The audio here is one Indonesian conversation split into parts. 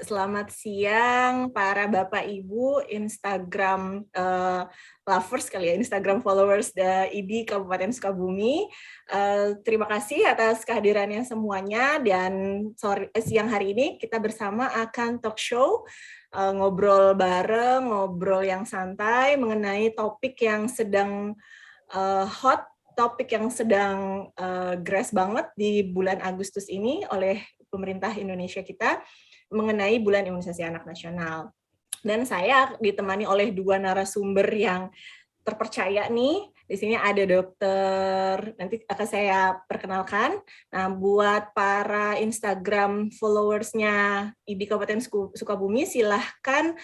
selamat siang para Bapak Ibu Instagram lovers kali ya, Instagram followers IDI Kabupaten Sukabumi. Terima kasih atas kehadirannya semuanya dan siang hari ini kita bersama akan talk show, ngobrol bareng, ngobrol yang santai mengenai topik yang sedang hot, topik yang sedang grass banget di bulan Agustus ini oleh pemerintah Indonesia kita mengenai bulan imunisasi anak nasional. Dan saya ditemani oleh dua narasumber yang terpercaya nih. Di sini ada dokter, nanti akan saya perkenalkan. Nah, buat para Instagram followersnya IDI Kabupaten Sukabumi, silahkan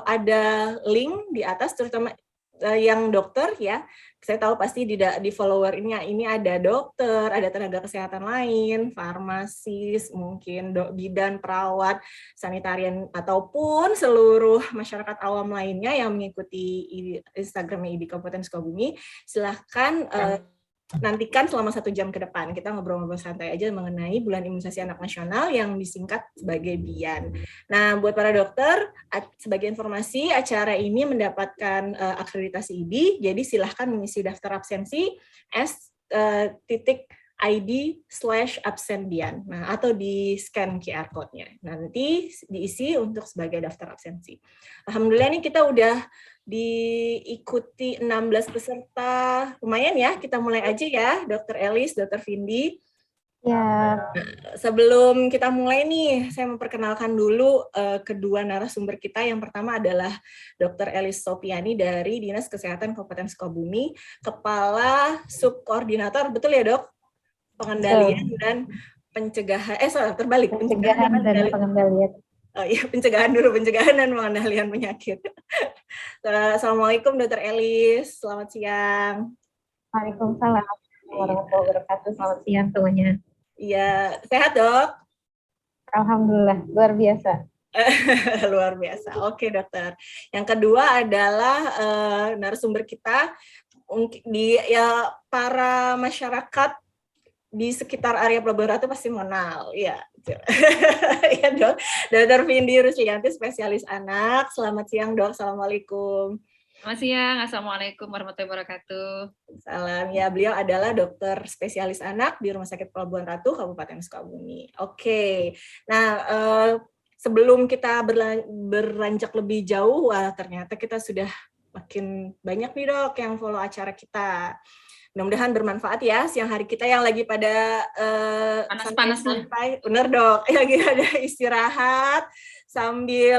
ada link di atas, terutama yang dokter ya. Saya tahu pasti di follower ini ada dokter, ada tenaga kesehatan lain, farmasis, mungkin bidan, perawat, sanitarian, ataupun seluruh masyarakat awam lainnya yang mengikuti Instagramnya IDI Kabupaten Sukabumi. Silahkan nantikan selama 1 jam ke depan. Kita ngobrol-ngobrol santai aja mengenai bulan imunisasi anak nasional yang disingkat sebagai BIAN. Nah, buat para dokter, sebagai informasi, acara ini mendapatkan akreditasi IDI, jadi silahkan mengisi daftar absensi s.id/absen BIAN, nah, atau di scan QR code-nya. Nanti diisi untuk sebagai daftar absensi. Alhamdulillah ini kita udah diikuti 16 peserta, lumayan ya, kita mulai aja ya, Dr. Elis, Dr. Vindi. Ya. Sebelum kita mulai nih, saya memperkenalkan dulu kedua narasumber kita. Yang pertama adalah Dr. Elis Sofiani dari Dinas Kesehatan Kabupaten Sukabumi, Kepala Subkoordinator, betul ya dok? Pengendalian dan pencegahan, terbalik. Pencegahan dan pengendalian. Oh iya, pencegahan dan pengendalian penyakit. Assalamualaikum Dr. Elis, selamat siang. Waalaikumsalam warahmatullahi wabarakatuh. Selamat siang semuanya. Iya, sehat dok? Alhamdulillah, luar biasa. Luar biasa. Oke dokter. Yang kedua adalah narasumber kita para masyarakat di sekitar area Pelabuhan Ratu pasti mengenal, ya. Ya dok, Dr. Vindi Ruslianti, spesialis anak. Selamat siang dok, assalamualaikum. Selamat siang, assalamualaikum warahmatullahi wabarakatuh. Salam, ya beliau adalah dokter spesialis anak di Rumah Sakit Pelabuhan Ratu, Kabupaten Sukabumi. Oke, nah sebelum kita beranjak lebih jauh, wah ternyata kita sudah makin banyak nih dok yang follow acara kita. Mudah-mudahan bermanfaat ya siang hari kita yang lagi pada santai-santai, bener dok, lagi ada istirahat sambil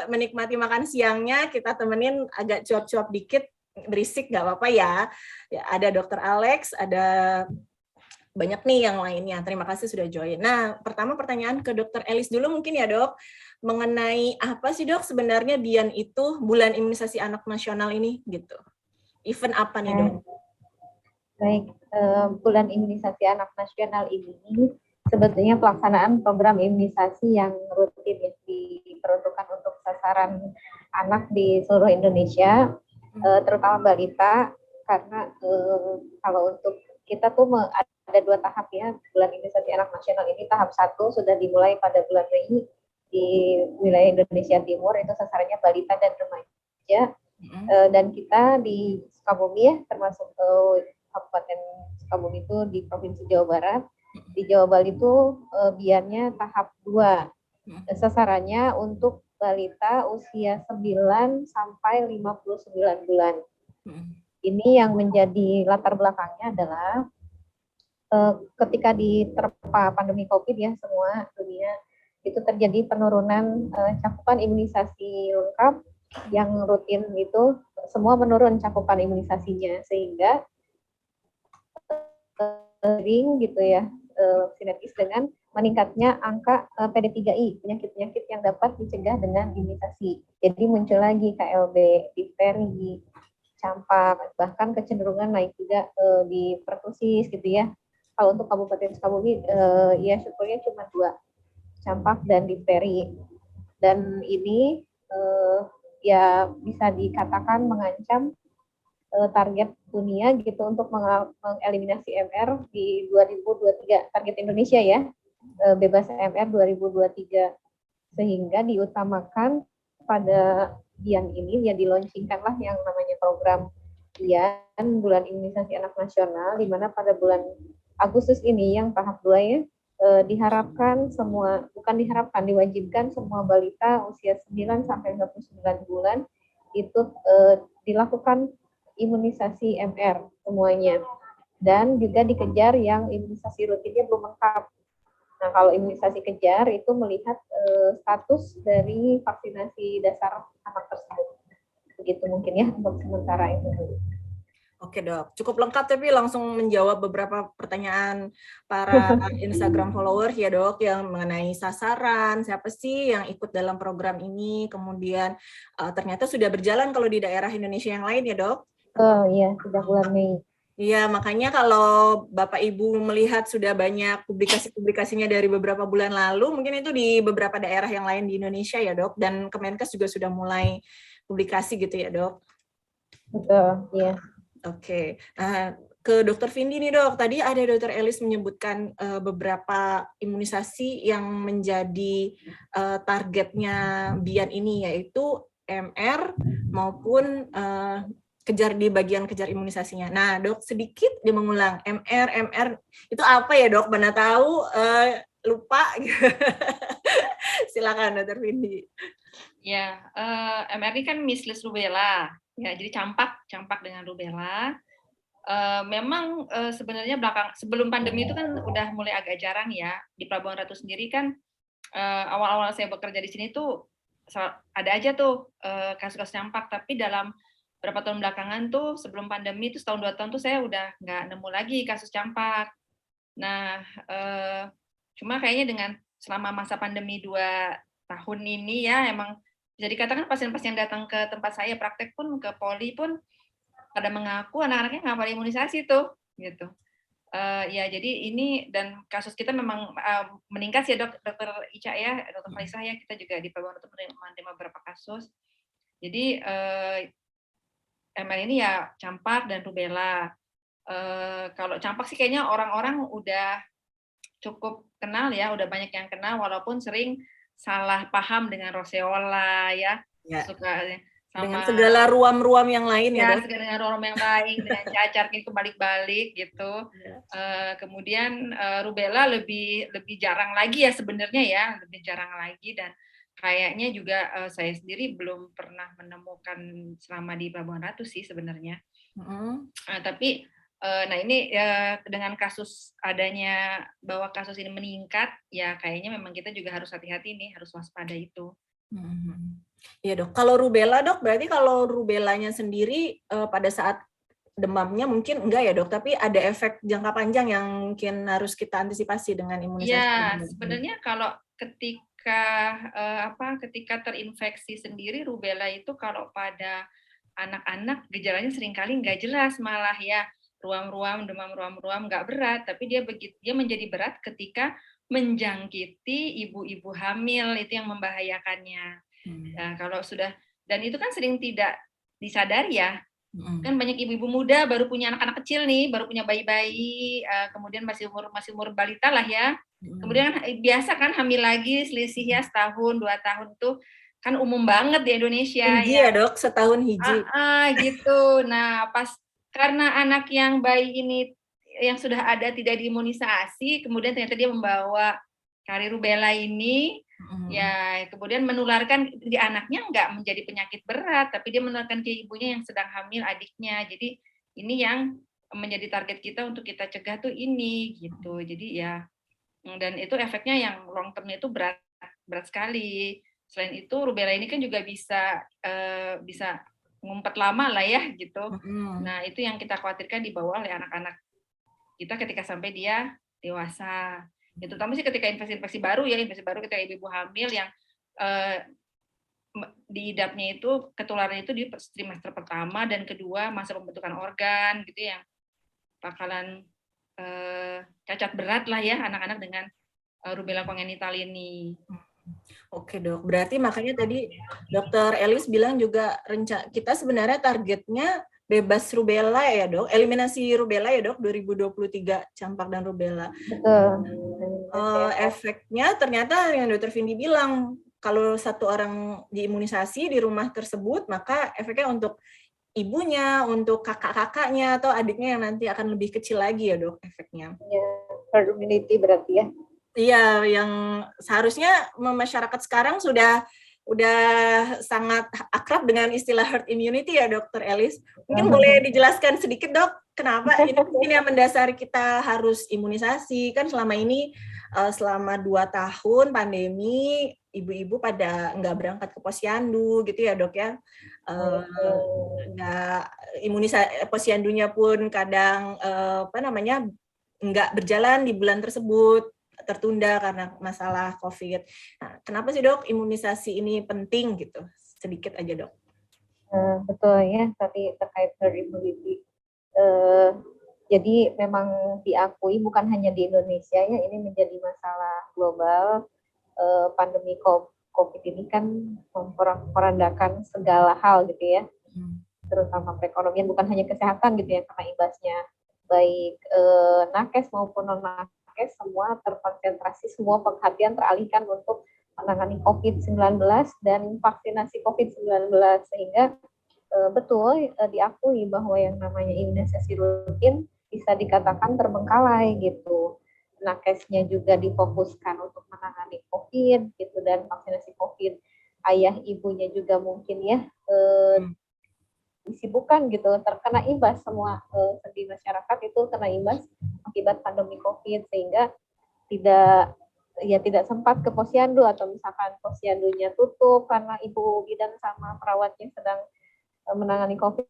menikmati makan siangnya, kita temenin agak cuap-cuap dikit, berisik nggak apa-apa ya. Ya ada Dokter Alex, ada banyak nih yang lainnya. Terima kasih sudah join. Nah, pertama pertanyaan ke Dokter Elis dulu mungkin ya dok, mengenai apa sih dok sebenarnya BIAN itu, bulan imunisasi anak nasional ini gitu. Event apa nih dok? Baik, bulan imunisasi anak nasional ini sebetulnya pelaksanaan program imunisasi yang rutin ya, diperuntukkan untuk sasaran anak di seluruh Indonesia, terutama balita, karena kalau untuk kita tuh ada 2 tahap ya, bulan imunisasi anak nasional ini tahap 1 sudah dimulai pada bulan Mei di wilayah Indonesia Timur, itu sasarannya balita dan remaja, dan kita di Sukabumi ya, termasuk Kabupaten Sukabumi itu di Provinsi Jawa Barat. Di Jawa Bali itu BIAN-nya tahap 2. Sasarannya untuk balita usia 9 sampai 59 bulan. Ini yang menjadi latar belakangnya adalah ketika diterpa pandemi COVID ya, semua dunia itu terjadi penurunan cakupan imunisasi lengkap yang rutin itu, semua menurun cakupan imunisasinya, sehingga gitu ya, sinergis dengan meningkatnya angka PD3I, penyakit-penyakit yang dapat dicegah dengan imunisasi. Jadi muncul lagi KLB, difteri, campak, bahkan kecenderungan naik juga di pertusis gitu ya. Kalau untuk Kabupaten Sukabumi, ya syukurnya cuma 2, campak dan difteri. Dan ini ya bisa dikatakan mengancam target dunia gitu untuk mengeliminasi MR di 2023, target Indonesia ya, bebas MR 2023. sehingga diutamakan pada BIAN ini ya dilaunchingkanlah yang namanya program BIAN Bulan Imunisasi Anak Nasional, di mana pada bulan Agustus ini yang tahap 2 ya, diharapkan semua, bukan diharapkan, diwajibkan semua balita usia 9 sampai 29 bulan itu dilakukan imunisasi MR semuanya, dan juga dikejar yang imunisasi rutinnya belum lengkap. Nah, kalau imunisasi kejar itu melihat status dari vaksinasi dasar anak tersebut. Begitu mungkin ya untuk sementara itu. Oke dok, cukup lengkap tapi langsung menjawab beberapa pertanyaan para Instagram followers ya dok, yang mengenai sasaran, siapa sih yang ikut dalam program ini, kemudian ternyata sudah berjalan kalau di daerah Indonesia yang lain ya dok? Iya, sudah bulan Mei. Iya, makanya kalau Bapak Ibu melihat sudah banyak publikasi-publikasinya dari beberapa bulan lalu, mungkin itu di beberapa daerah yang lain di Indonesia ya dok, dan Kemenkes juga sudah mulai publikasi gitu ya dok? Betul, iya. Oke, ke Dokter Vindi nih dok, tadi ada Dokter Elis menyebutkan beberapa imunisasi yang menjadi targetnya BIAN ini, yaitu MR maupun kejar di bagian kejar imunisasinya. Nah dok, sedikit dia mengulang, MR itu apa ya dok? Mana tahu lupa. Silakan Dokter Vindi. Ya, MR ini kan measles rubella. Ya, jadi campak dengan rubella. Memang sebenarnya sebelum pandemi itu kan udah mulai agak jarang ya. Di Pelabuhan Ratu sendiri kan awal-awal saya bekerja di sini tuh ada aja tuh kasus-kasus campak, tapi dalam beberapa tahun belakangan tuh sebelum pandemi itu setahun 2 tahun tuh saya udah nggak nemu lagi kasus campak. Nah, cuma kayaknya dengan selama masa pandemi 2 tahun ini ya emang bisa dikatakan pasien-pasien datang ke tempat saya praktek pun ke poli pun pada mengaku anak-anaknya nggak pada imunisasi tuh gitu. Ya jadi ini dan kasus kita memang meningkat ya dokter Ica ya, dokter Faisah ya, kita juga di Pelabuhan Ratu menerima beberapa kasus. Jadi MR ini ya campak dan rubella. Kalau campak sih kayaknya orang-orang udah cukup kenal ya, udah banyak yang kenal walaupun sering salah paham dengan roseola ya. Suka sama dengan segala ruam-ruam yang lain ya dok? Segala ruam yang lain, dengan cacar kebalik-balik gitu. Kemudian rubella lebih jarang lagi ya sebenarnya ya, lebih jarang lagi, dan kayaknya juga saya sendiri belum pernah menemukan selama di Pelabuhan Ratu sih sebenarnya. Tapi nah ini dengan kasus adanya bahwa kasus ini meningkat, ya kayaknya memang kita juga harus hati-hati nih, harus waspada itu. Iya dok, kalau rubella dok, berarti kalau rubellanya sendiri pada saat demamnya mungkin enggak ya dok, tapi ada efek jangka panjang yang mungkin harus kita antisipasi dengan imunisasi. Ya, sebenarnya kalau ketika terinfeksi sendiri rubella itu kalau pada anak-anak gejalanya seringkali nggak jelas, malah ya ruam-ruam, demam ruam-ruam nggak berat, tapi dia menjadi berat ketika menjangkiti ibu-ibu hamil, itu yang membahayakannya. Nah, kalau sudah, dan itu kan sering tidak disadari ya, kan banyak ibu-ibu muda baru punya anak-anak kecil nih, baru punya bayi-bayi, kemudian masih umur balita lah ya, kemudian kan biasa kan hamil lagi selisih ya setahun 2 tahun tuh kan umum banget di Indonesia. Hiji ya dok, setahun hiji. Gitu. Nah pas karena anak yang bayi ini yang sudah ada tidak diimunisasi, kemudian ternyata dia membawa kari rubella ini, ya kemudian menularkan di anaknya, nggak menjadi penyakit berat, tapi dia menularkan ke ibunya yang sedang hamil, adiknya. Jadi ini yang menjadi target kita untuk kita cegah tuh ini gitu. Jadi ya, dan itu efeknya yang long term-nya itu berat sekali. Selain itu rubella ini kan juga bisa ngumpet lama lah ya gitu. Nah itu yang kita khawatirkan dibawa oleh anak-anak kita ketika sampai dia dewasa. Itu terutama sih ketika infeksi baru ya, ketika ibu hamil yang diidapnya itu ketularan itu di trimester pertama dan kedua masa pembentukan organ gitu, yang bakalan cacat berat lah ya anak-anak dengan rubella congenital ini. Oke dok, berarti makanya tadi Dokter Elis bilang juga kita sebenarnya targetnya bebas rubella ya dok, eliminasi rubella ya dok 2023 campak dan rubella. Betul. Efeknya ternyata yang Dokter Vindi bilang kalau satu orang diimunisasi di rumah tersebut, maka efeknya untuk ibunya, untuk kakak-kakaknya atau adiknya yang nanti akan lebih kecil lagi ya dok efeknya. Ya, herd immunity berarti ya. Iya, yang seharusnya masyarakat sekarang sudah sangat akrab dengan istilah herd immunity ya Dokter Elis. Mungkin boleh dijelaskan sedikit dok, kenapa ini mungkin yang mendasari kita harus imunisasi? Kan selama ini, selama 2 tahun pandemi, ibu-ibu pada nggak berangkat ke posyandu gitu ya dok ya. Imunisasi posyandunya pun kadang nggak berjalan di bulan tersebut, tertunda karena masalah COVID. Nah, kenapa sih dok imunisasi ini penting gitu? Sedikit aja dok. Betul ya, tadi terkait herd immunity. Jadi memang diakui bukan hanya di Indonesia ya, ini menjadi masalah global. Pandemi COVID ini kan memporak-porandakan segala hal gitu ya, terutama perekonomian, bukan hanya kesehatan gitu ya, karena imbasnya baik nakes maupun non-nakes semua terkonsentrasi, semua perhatian teralihkan untuk menangani COVID-19 dan vaksinasi COVID-19, sehingga betul diakui bahwa yang namanya imunisasi rutin bisa dikatakan terbengkalai gitu. Nakesnya juga difokuskan untuk menangani COVID gitu dan vaksinasi COVID. Ayah ibunya juga mungkin ya disibukkan gitu, terkena imbas semua di masyarakat itu kena imbas akibat pandemi COVID, sehingga tidak sempat ke posyandu, atau misalkan posyandunya tutup karena ibu bidan sama perawatnya sedang menangani COVID,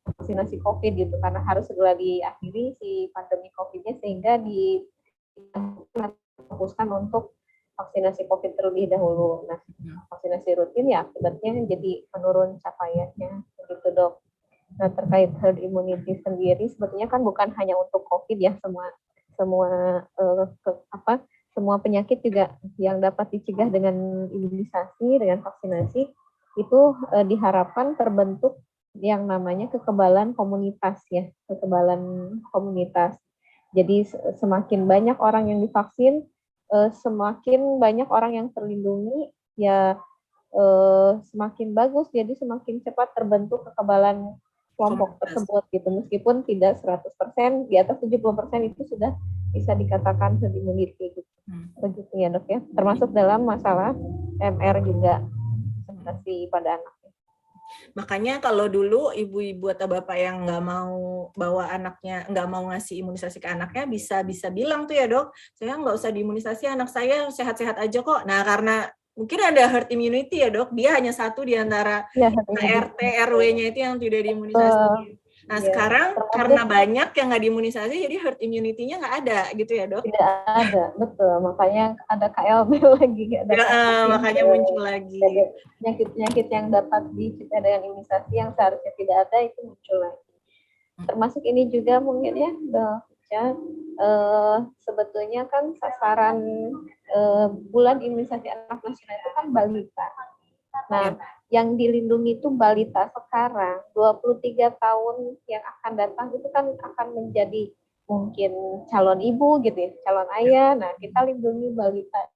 vaksinasi COVID gitu, karena harus segera diakhiri si pandemi COVID-nya, sehingga difokuskan untuk vaksinasi COVID terlebih dahulu. Nah, vaksinasi rutin ya akibatnya jadi menurun capaiannya, begitu dok. Nah, terkait herd immunity sendiri sebetulnya kan bukan hanya untuk COVID ya, semua penyakit juga yang dapat dicegah dengan imunisasi, dengan vaksinasi itu diharapkan terbentuk yang namanya kekebalan komunitas ya, kekebalan komunitas. Jadi semakin banyak orang yang divaksin, semakin banyak orang yang terlindungi, ya semakin bagus, jadi semakin cepat terbentuk kekebalan kelompok tersebut gitu. Meskipun tidak 100%, di atas 70% itu sudah bisa dikatakan herd immunity gitu. Begitu ya dok ya, termasuk dalam masalah MR juga, vaksinasi pada anak. Makanya kalau dulu ibu-ibu atau bapak yang nggak mau bawa anaknya, nggak mau ngasih imunisasi ke anaknya, bisa bilang tuh ya dok, saya nggak usah diimunisasi, anak saya sehat-sehat aja kok. Nah karena mungkin ada herd immunity ya dok, dia hanya satu di antara RT RW-nya itu yang tidak diimunisasi. Nah sekarang karena banyak yang nggak diimunisasi, jadi herd immunity-nya nggak ada gitu ya dok? Tidak ada, betul. Makanya ada KLB lagi. Makanya muncul lagi. Penyakit-penyakit yang dapat dicegah dengan imunisasi yang seharusnya tidak ada itu muncul lagi. Termasuk ini juga mungkin ya dok. Ya, sebetulnya kan sasaran bulan imunisasi anak nasional itu kan balita. Nah, yang dilindungi itu balita sekarang, 23 tahun yang akan datang itu kan akan menjadi mungkin calon ibu gitu ya, calon ayah. Nah, kita lindungi balita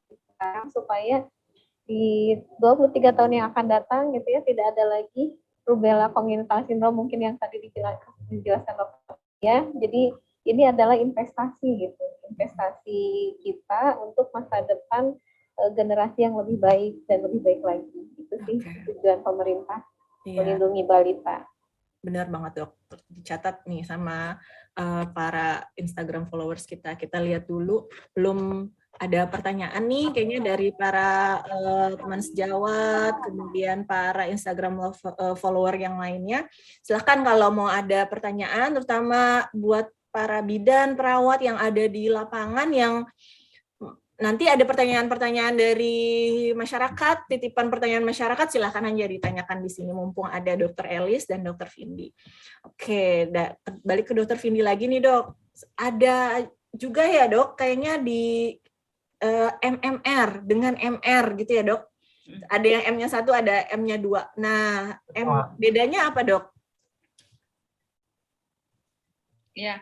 sekarang supaya di 23 tahun yang akan datang gitu ya, tidak ada lagi rubella congenital syndrome mungkin yang tadi dijelaskan dokter ya. Jadi ini adalah investasi gitu, investasi kita untuk masa depan generasi yang lebih baik dan lebih baik lagi. Itu sih tujuan pemerintah, melindungi balita. Benar banget dok, dicatat nih sama para Instagram followers kita. Kita lihat dulu, belum ada pertanyaan nih kayaknya dari para teman sejawat, kemudian para Instagram follower yang lainnya. Silahkan kalau mau ada pertanyaan, terutama buat para bidan, perawat yang ada di lapangan yang nanti ada pertanyaan-pertanyaan dari masyarakat, titipan pertanyaan masyarakat, silahkan aja ditanyakan di sini, mumpung ada Dr. Elis dan Dr. Vindi. Oke, balik ke Dr. Vindi lagi nih dok. Ada juga ya dok, kayaknya di MMR dengan MR gitu ya dok. Ada yang M-nya 1, ada M-nya 2. Nah, bedanya apa dok? Ya,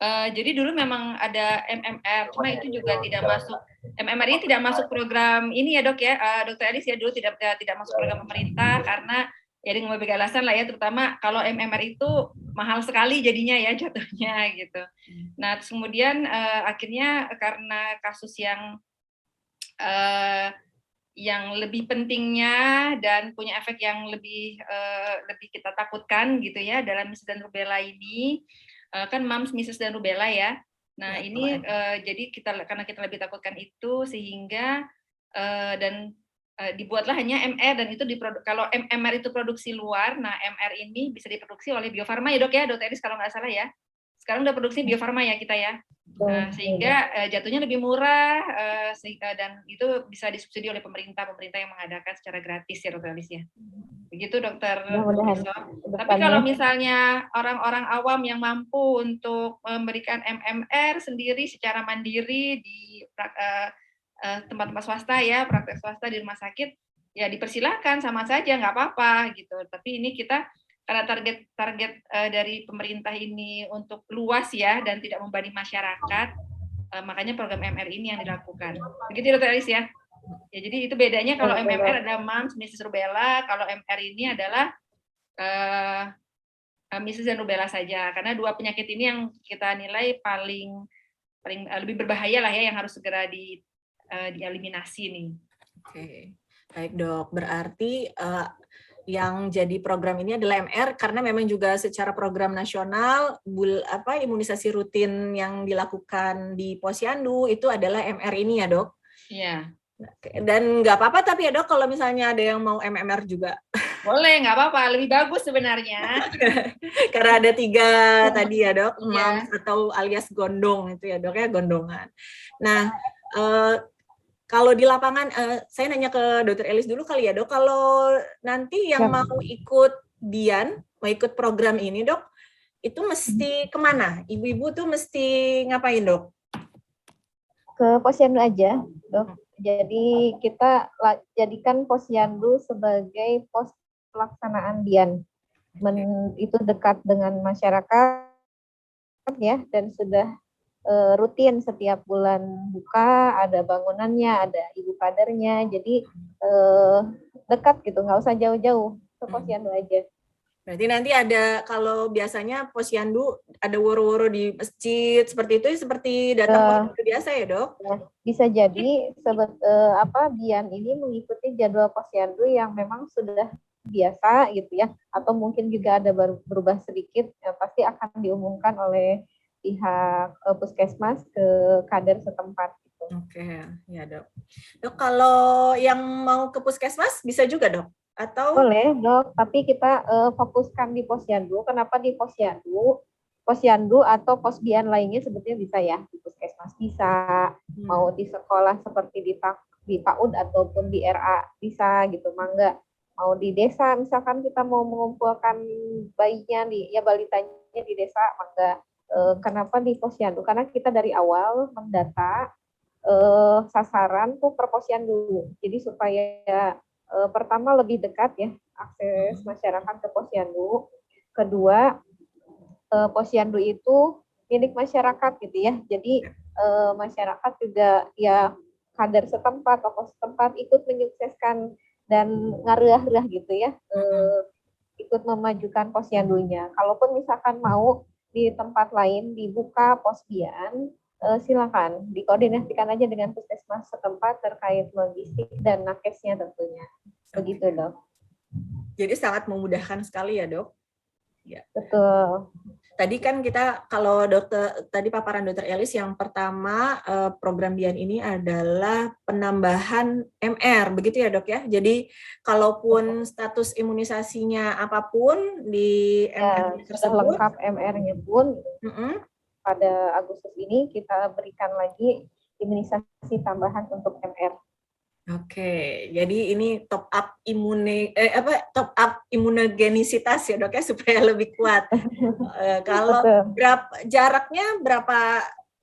Jadi dulu memang ada MMR, cuma itu juga tidak masuk. MMR ini tidak masuk program ini ya dok ya, Dokter Elis ya, dulu tidak masuk program pemerintah karena ya dengan berbagai alasan lah ya, terutama kalau MMR itu mahal sekali jadinya ya jatuhnya gitu. Nah terus kemudian akhirnya karena kasus yang lebih pentingnya dan punya efek yang lebih kita takutkan gitu ya dalam measles dan rubella ini, kan mumps, measles dan rubella ya. Nah ini jadi karena kita lebih takutkan itu sehingga dan dibuatlah hanya MR, dan itu kalau MR itu produksi luar, nah MR ini bisa diproduksi oleh Bio Farma ya dok ya, Dr. Elis kalau nggak salah ya. Sekarang udah produksi Bio Farma ya kita ya. Sehingga jatuhnya lebih murah dan itu bisa disubsidi oleh pemerintah yang mengadakan secara gratis ya Dr. Elis ya. Begitu Dokter. Tapi kalau misalnya orang-orang awam yang mampu untuk memberikan MMR sendiri secara mandiri di tempat-tempat swasta ya, praktek swasta di rumah sakit, ya dipersilakan, sama saja nggak apa-apa gitu. Tapi ini kita karena target dari pemerintah ini untuk luas ya dan tidak membebani masyarakat, makanya program MR ini yang dilakukan. Begitu Dr. Elis ya. Ya jadi itu bedanya kalau MMR adalah mumps, measles, rubella, kalau MR ini adalah measles dan rubella saja. Karena dua penyakit ini yang kita nilai paling lebih berbahaya lah ya, yang harus segera dieliminasi nih. Oke, baik dok. Berarti yang jadi program ini adalah MR karena memang juga secara program nasional imunisasi rutin yang dilakukan di Posyandu itu adalah MR ini ya dok? Iya. Dan nggak apa-apa tapi ya dok kalau misalnya ada yang mau MMR juga. Boleh, nggak apa-apa, lebih bagus sebenarnya. Karena ada 3 tadi ya dok, mumps atau alias gondong itu ya dok ya, gondongan. Nah, kalau di lapangan, saya nanya ke Dr. Elis dulu kali ya dok, kalau nanti yang mau ikut mau ikut program ini dok, itu mesti kemana? Ibu-ibu tuh mesti ngapain dok? Ke Posyandu aja dok. Jadi kita jadikan Posyandu sebagai pos pelaksanaan DIAN. Itu dekat dengan masyarakat ya, dan sudah rutin setiap bulan buka, ada bangunannya, ada ibu kadernya, jadi dekat gitu, nggak usah jauh-jauh, ke Posyandu aja. Berarti nanti ada, kalau biasanya Posyandu ada woro-woro di masjid seperti itu, seperti datang Posyandu biasa ya dok? Ya, bisa jadi DIAN ini mengikuti jadwal Posyandu yang memang sudah biasa gitu ya, atau mungkin juga ada berubah sedikit, pasti akan diumumkan oleh pihak puskesmas ke kader setempat gitu. Oke, ya dok. Dok, kalau yang mau ke puskesmas bisa juga dok? Atau boleh dok, tapi kita fokuskan di Posyandu. Kenapa di Posyandu? Posyandu atau posbian lainnya sebetulnya bisa ya, di puskesmas bisa, mau di sekolah seperti di PAUD ataupun di RA bisa gitu, mangga. Mau di desa, misalkan kita mau mengumpulkan bayinya balitanya di desa, mangga. Kenapa di Posyandu? Karena kita dari awal mendata sasaran tuh per Posyandu. Jadi supaya pertama lebih dekat ya akses masyarakat ke Posyandu. Kedua, Posyandu itu milik masyarakat gitu ya. Jadi masyarakat juga ya kader setempat, tokoh setempat ikut menyukseskan dan ngareh-ngareh gitu ya, ikut memajukan Posyandunya. Kalaupun misalkan mau di tempat lain dibuka posbian, silakan dikoordinasikan aja dengan puskesmas setempat terkait logistik dan nakesnya tentunya. Begitu dok. Jadi sangat memudahkan sekali ya dok. Ya. Betul. Tadi kan kita, kalau tadi paparan Dr. Elis yang pertama, program DIAN ini adalah penambahan MR, begitu ya dok ya. Jadi kalaupun status imunisasinya apapun di MR tersebut, lengkap MR-nya pun, pada Agustus ini kita berikan lagi imunisasi tambahan untuk MR. Oke, jadi ini top up imunogenisitas ya dok ya, supaya lebih kuat. Kalau jaraknya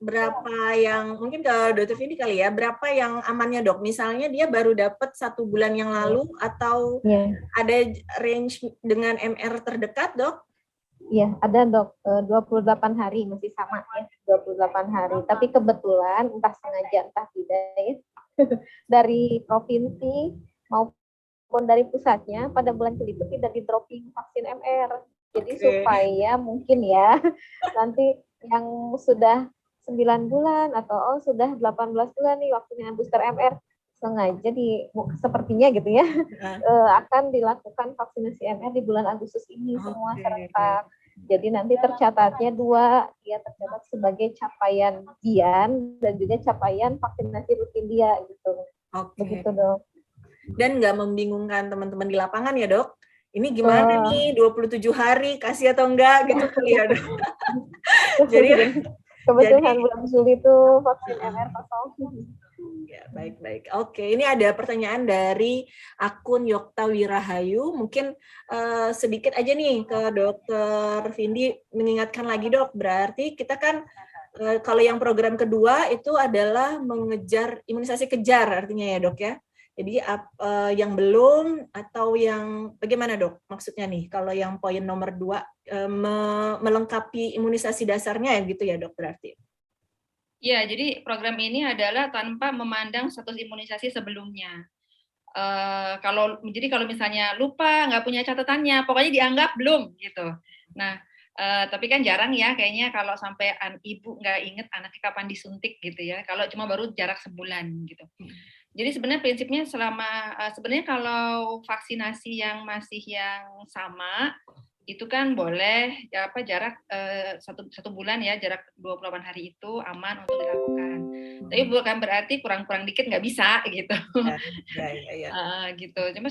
berapa yang mungkin ke Dr. Vindi kali ya, berapa yang amannya dok? Misalnya dia baru dapat 1 bulan yang lalu atau ada range dengan MR terdekat dok? Iya, ada dok, 28 hari masih sama ya, 28 hari. Tapi kebetulan entah sengaja entah tidak ya, dari provinsi maupun dari pusatnya pada bulan Juli itu tidak di dropping vaksin MR. Jadi supaya mungkin ya nanti yang sudah 9 bulan atau sudah 18 bulan nih waktunya booster MR sengaja sepertinya gitu ya akan dilakukan vaksinasi MR di bulan Agustus ini semua serentak. Jadi nanti tercatatnya 2, dia tercatat sebagai capaian Dian dan juga capaian vaksinasi rutin dia gitu. Begitu dok. Dan nggak membingungkan teman-teman di lapangan ya dok? Ini gimana nih 27 hari kasih atau enggak gitu kali ya dok? Jadi kebetulan bulan Juli itu vaksin MR kosong. Ya, baik-baik. Oke, ini ada pertanyaan dari akun Yokta Wirahayu. Mungkin sedikit aja nih ke Dokter Vindi mengingatkan lagi dok. Berarti kita kan kalau yang program kedua itu adalah mengejar imunisasi kejar artinya ya dok ya. Jadi yang belum atau yang bagaimana dok? Maksudnya nih kalau yang poin nomor 2 melengkapi imunisasi dasarnya ya gitu ya dok berarti. Ya, jadi program ini adalah tanpa memandang status imunisasi sebelumnya. Jadi kalau misalnya lupa, nggak punya catatannya, pokoknya dianggap belum gitu. Nah, tapi kan jarang ya kayaknya kalau sampai ibu nggak inget anaknya kapan disuntik gitu ya. Kalau cuma baru jarak sebulan gitu. Jadi sebenarnya prinsipnya sebenarnya kalau vaksinasi yang masih yang sama itu kan boleh ya jarak satu bulan ya, jarak 28 hari itu aman untuk dilakukan. Tapi bukan berarti kurang-kurang dikit nggak bisa gitu. Gitu. Cuma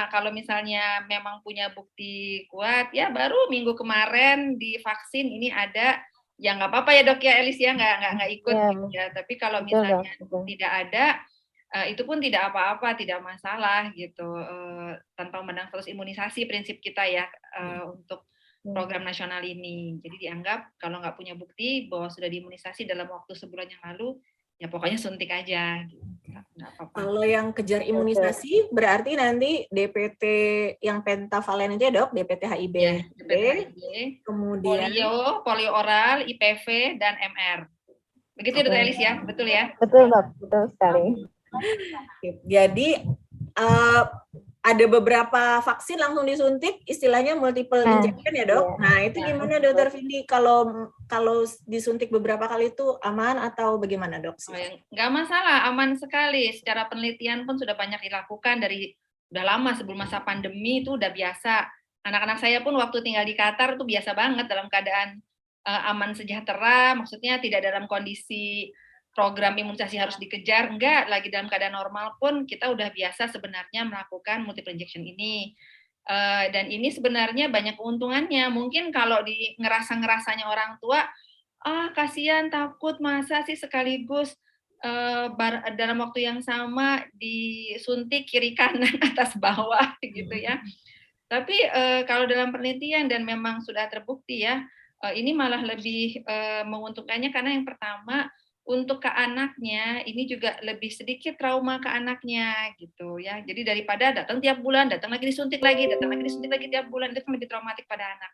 kalau misalnya memang punya bukti kuat ya baru minggu kemarin divaksin ini ada ya nggak apa-apa ya dok ya Elis ya nggak ikut gitu ya. Tapi kalau misalnya tidak ada itu pun tidak apa-apa, tidak masalah gitu, tanpa memandang status imunisasi prinsip kita ya untuk program nasional ini. Jadi dianggap kalau nggak punya bukti bahwa sudah diimunisasi dalam waktu sebulan yang lalu, ya pokoknya suntik aja. Nggak apa-apa. Kalau yang kejar imunisasi berarti nanti DPT yang pentavalen aja dok, DPT HIB, ya, DPT HIB, kemudian polio oral, IPV, dan MR. Begitu Dr. Elis ya, betul ya? Betul dok, betul sekali. Jadi ada beberapa vaksin langsung disuntik, istilahnya multiple injection ya dok. Nah itu gimana Dokter Vindi kalau disuntik beberapa kali itu aman atau bagaimana dok? Nggak masalah, aman sekali. Secara penelitian pun sudah banyak dilakukan udah lama sebelum masa pandemi itu udah biasa. Anak-anak saya pun waktu tinggal di Qatar itu biasa banget dalam keadaan aman sejahtera, maksudnya tidak dalam kondisi program imunisasi harus dikejar, enggak, lagi dalam keadaan normal pun kita udah biasa sebenarnya melakukan multiple injection ini. Dan ini sebenarnya banyak keuntungannya. Mungkin kalau ngerasanya orang tua, kasihan, takut, masa sih sekaligus dalam waktu yang sama disuntik kiri kanan atas bawah gitu ya. Tapi kalau dalam penelitian dan memang sudah terbukti ya, ini malah lebih menguntungkannya karena yang pertama untuk ke anaknya ini juga lebih sedikit trauma ke anaknya gitu ya. Jadi daripada datang tiap bulan, datang lagi disuntik lagi tiap bulan, itu kan lebih traumatik pada anak.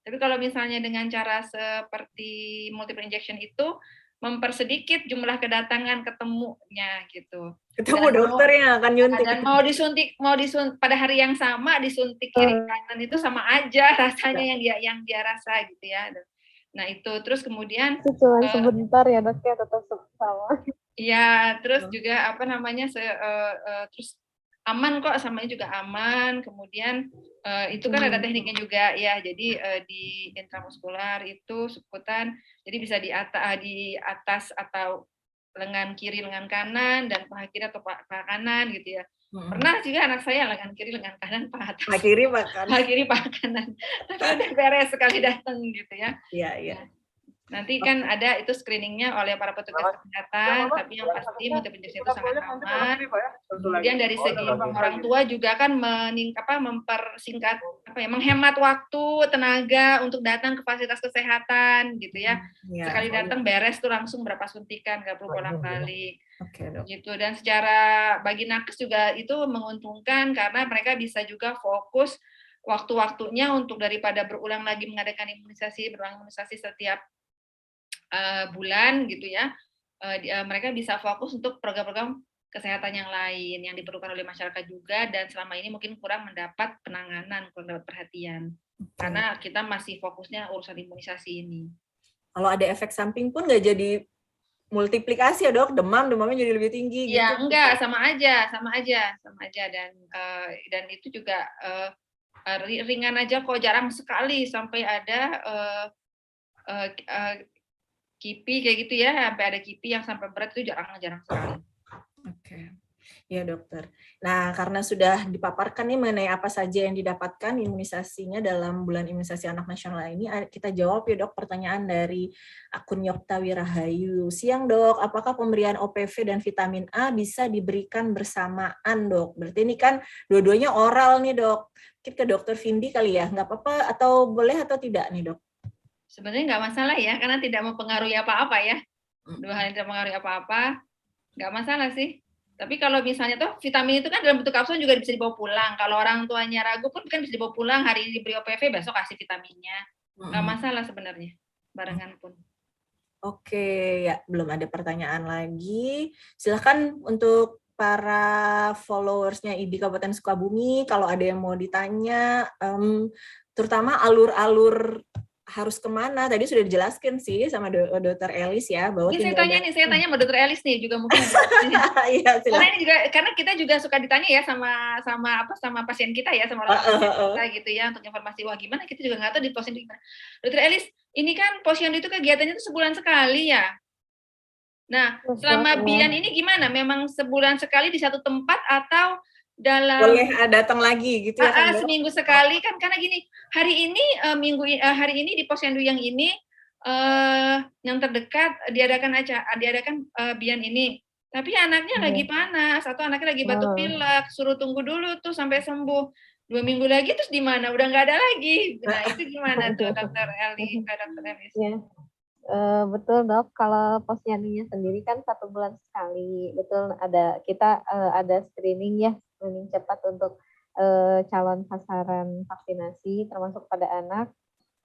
Tapi kalau misalnya dengan cara seperti multiple injection itu mempersedikit jumlah kedatangan ketemunya gitu. Ketemu dokter yang akan nyuntik. Dan mau disuntik pada hari yang sama disuntik kiri kanan itu sama aja rasanya yang dia rasa gitu ya. Nah itu terus kemudian cuma sebentar ya dok ya tetap sama. Iya terus juga terus aman kok, samanya juga aman. Kemudian itu kan ada tekniknya juga ya. Jadi di intramuskular itu subkutan, jadi bisa di atas atau lengan kiri, lengan kanan, dan paha kiri atau paha kanan gitu ya. Pernah juga anak saya lengan kiri, lengan kanan, paha atas. Paha kiri, paha kanan. Tapi udah beres sekali datang gitu ya. Iya. Nanti kan ada itu screeningnya oleh para petugas kesehatan, tapi yang pasti multiple injection itu sangat aman. Kemudian dari segi orang tua juga kan mempersingkat menghemat waktu, tenaga untuk datang ke fasilitas kesehatan gitu ya. Sekali datang beres tuh langsung berapa suntikan, nggak perlu bolak-balik. Gitu. Dan secara bagi nakes juga itu menguntungkan karena mereka bisa juga fokus waktu-waktunya untuk daripada berulang lagi mengadakan berulang imunisasi setiap bulan gitu ya, mereka bisa fokus untuk program-program kesehatan yang lain yang diperlukan oleh masyarakat juga, dan selama ini mungkin kurang mendapat penanganan, kurang mendapat perhatian. Karena kita masih fokusnya urusan imunisasi ini. Kalau ada efek samping pun nggak jadi multiplikasi ya dok, demamnya jadi lebih tinggi ya, gitu. Enggak, sama aja dan itu juga ringan aja kok, jarang sekali sampai ada KIPI kayak gitu ya, sampai ada KIPI yang sampai berat itu jarang sekali. Oke. Ya dokter. Nah, karena sudah dipaparkan nih mengenai apa saja yang didapatkan imunisasinya dalam bulan imunisasi anak nasional ini, kita jawab ya dok pertanyaan dari akun Yokta Wirahayu. Siang dok, apakah pemberian OPV dan vitamin A bisa diberikan bersamaan dok? Berarti ini kan dua-duanya oral nih dok. Kita ke dokter Vindi kali ya, nggak apa-apa atau boleh atau tidak nih dok? Sebenarnya nggak masalah ya, karena tidak mempengaruhi apa-apa ya. Dua hal yang tidak mempengaruhi apa-apa, nggak masalah sih. Tapi kalau misalnya tuh vitamin itu kan dalam bentuk kapsul juga bisa dibawa pulang. Kalau orang tuanya ragu pun kan bisa dibawa pulang, hari ini diberi OPV, besok kasih vitaminnya. Nggak masalah sebenarnya, barengan pun. Oke, ya belum ada pertanyaan lagi. Silahkan untuk para followersnya IDI Kabupaten Sukabumi, kalau ada yang mau ditanya, terutama alur-alur harus kemana, tadi sudah dijelaskan sih sama Dr. Elis ya, bahwa saya tanya sama Dr. Elis nih juga mungkin. Iya, karena kita juga suka ditanya ya sama pasien kita ya, sama orang kita gitu ya, untuk informasi wah gimana, kita juga nggak tahu di posyandu gimana. Dr. Elis, ini kan posyandu itu kegiatannya itu sebulan sekali ya. Nah, selama Bian ini gimana? Memang sebulan sekali di satu tempat atau dalam boleh datang lagi gitu ya kan? Seminggu sekali kan, karena gini, hari ini di posyandu yang ini yang terdekat diadakan Bian ini, tapi anaknya lagi panas atau anaknya lagi batuk pilek, suruh tunggu dulu tuh sampai sembuh. 2 minggu lagi terus di mana? Udah nggak ada lagi. Nah, itu gimana tuh Dr. Elis? Ya. Betul dok, kalau posyandunya sendiri kan 1 bulan sekali, betul kita ada screening cepat untuk calon sasaran vaksinasi termasuk pada anak.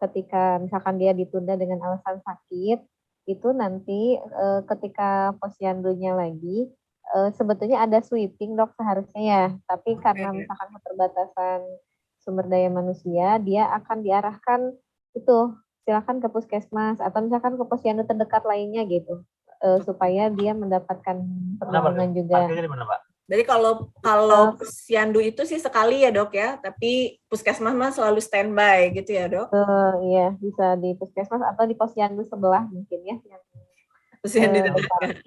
Ketika misalkan dia ditunda dengan alasan sakit, itu nanti ketika posyandunya lagi sebetulnya ada sweeping dok seharusnya ya, tapi karena misalkan keterbatasan sumber daya manusia, dia akan diarahkan itu silakan ke puskesmas atau misalkan ke posyandu terdekat lainnya gitu, supaya dia mendapatkan perlindungan juga. Jadi kalau posyandu itu sih sekali ya dok ya, tapi puskesmas mah selalu standby gitu ya dok? Iya, bisa di puskesmas atau di posyandu sebelah mungkin ya. Posyandu terdekat.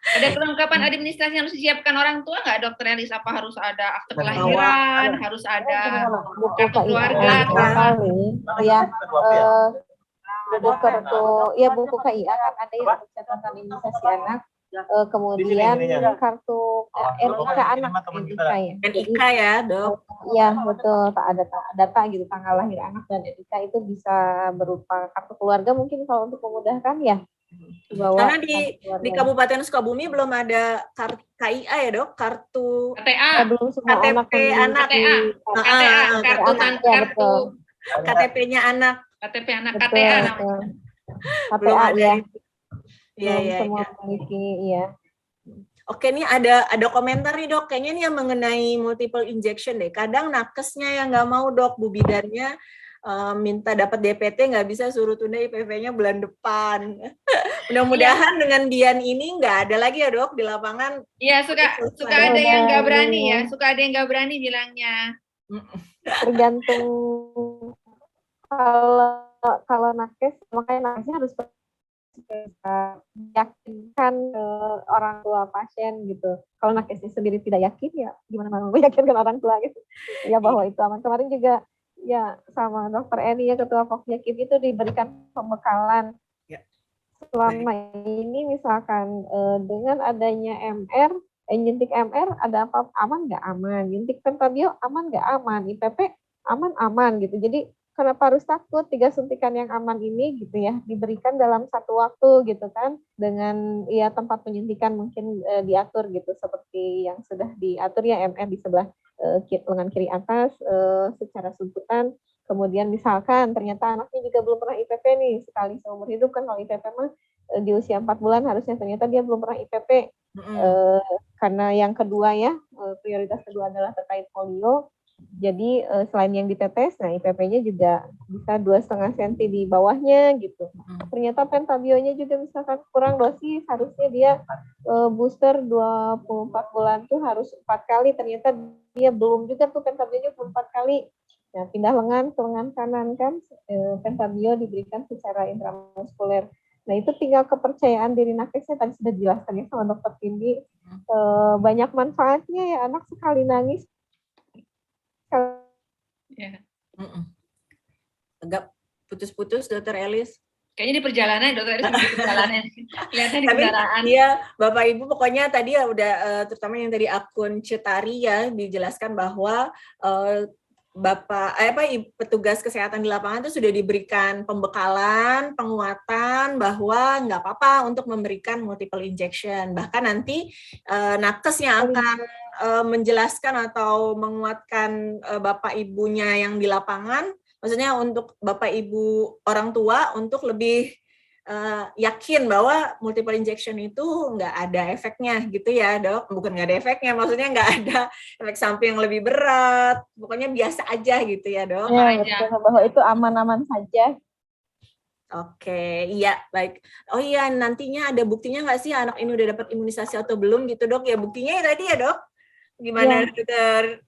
Ada kelengkapan administrasi yang harus disiapkan orang tua nggak dokter Elis? Apa harus ada akte kelahiran, harus ada kartu keluarga? Ya, buku KIA kan ada yang catatan imunisasi anak. Kemudian kartu NIK anak, NIK ya dok? Iya betul, ada data gitu tanggal lahir anak dan NIK itu bisa berupa kartu keluarga mungkin kalau untuk memudahkan ya. Karena di Kabupaten Sukabumi belum ada KIA ya dok, kartu KTA, belum semua KTP anak, kartu KTP-nya anak, KTP anak, KTA namanya. KTA ya. Iya. Semua memiliki ya. Oke, nih ada komentar nih dok, kayaknya nih yang mengenai multiple injection deh. Kadang nakesnya yang nggak mau dok, bu bidannya minta dapat DPT nggak bisa, suruh tunda IPV-nya bulan depan. Mudah-mudahan dengan Bian ini nggak ada lagi ya dok di lapangan. Iya, suka ada yang nggak berani ya, suka ada yang nggak berani bilangnya. Tergantung kalau nakes, makanya nakesnya harus meyakinkan orang tua pasien gitu. Kalau nakesnya sendiri tidak yakin ya gimana mau meyakinkan orang tua gitu ya bahwa itu aman. Kemarin juga ya sama dokter Eni ya, ketua Pokjakip itu diberikan pembekalan selama ini misalkan dengan adanya MR, nyuntik MR ada apa aman nggak aman, nyuntik pentabio aman nggak aman, IPP aman gitu. Jadi kenapa harus takut? 3 suntikan yang aman ini gitu ya diberikan dalam satu waktu gitu kan, dengan ya tempat penyuntikan mungkin diatur gitu seperti yang sudah diatur ya MR di sebelah lengan kiri atas secara suntutan. Kemudian misalkan ternyata anaknya juga belum pernah IPP nih, sekali seumur hidup kan kalau IPP mah di usia 4 bulan harusnya, ternyata dia belum pernah IPP. Karena yang kedua ya, prioritas kedua adalah terkait polio. Jadi selain yang ditetes, nah IPP-nya juga bisa 2,5 cm di bawahnya gitu. Ternyata pentabionya juga misalkan kurang dosis, harusnya dia booster 24 bulan tuh harus 4 kali, ternyata dia belum juga tuh pentabionya 4 kali. Nah, pindah lengan ke lengan kanan kan, pentabio diberikan secara intramuskuler. Nah, itu tinggal kepercayaan diri nakesnya, tadi sudah dijelaskan ya sama Dokter Cindy. Banyak manfaatnya ya, anak sekali nangis. Agak putus-putus, Dokter Elis. Kayaknya di perjalanan, Dokter Elis di perjalanan. Kelihatan di kendaraan. Iya, Bapak Ibu pokoknya tadi ya udah, terutama yang dari akun Cetari ya, dijelaskan bahwa petugas kesehatan di lapangan itu sudah diberikan pembekalan, penguatan bahwa nggak apa-apa untuk memberikan multiple injection. Bahkan nanti nakes yang akan menjelaskan atau menguatkan Bapak Ibunya yang di lapangan, maksudnya untuk Bapak Ibu orang tua untuk lebih yakin bahwa multiple injection itu nggak ada efeknya gitu ya dok, bukan nggak ada efeknya, maksudnya nggak ada efek samping yang lebih berat, pokoknya biasa aja gitu ya dok. Ya, betul, bahwa itu aman-aman saja. Oke, iya baik. Oh iya, nantinya ada buktinya nggak sih anak ini udah dapat imunisasi atau belum gitu dok? Ya buktinya ya tadi ya dok. Gimana ya, dokter?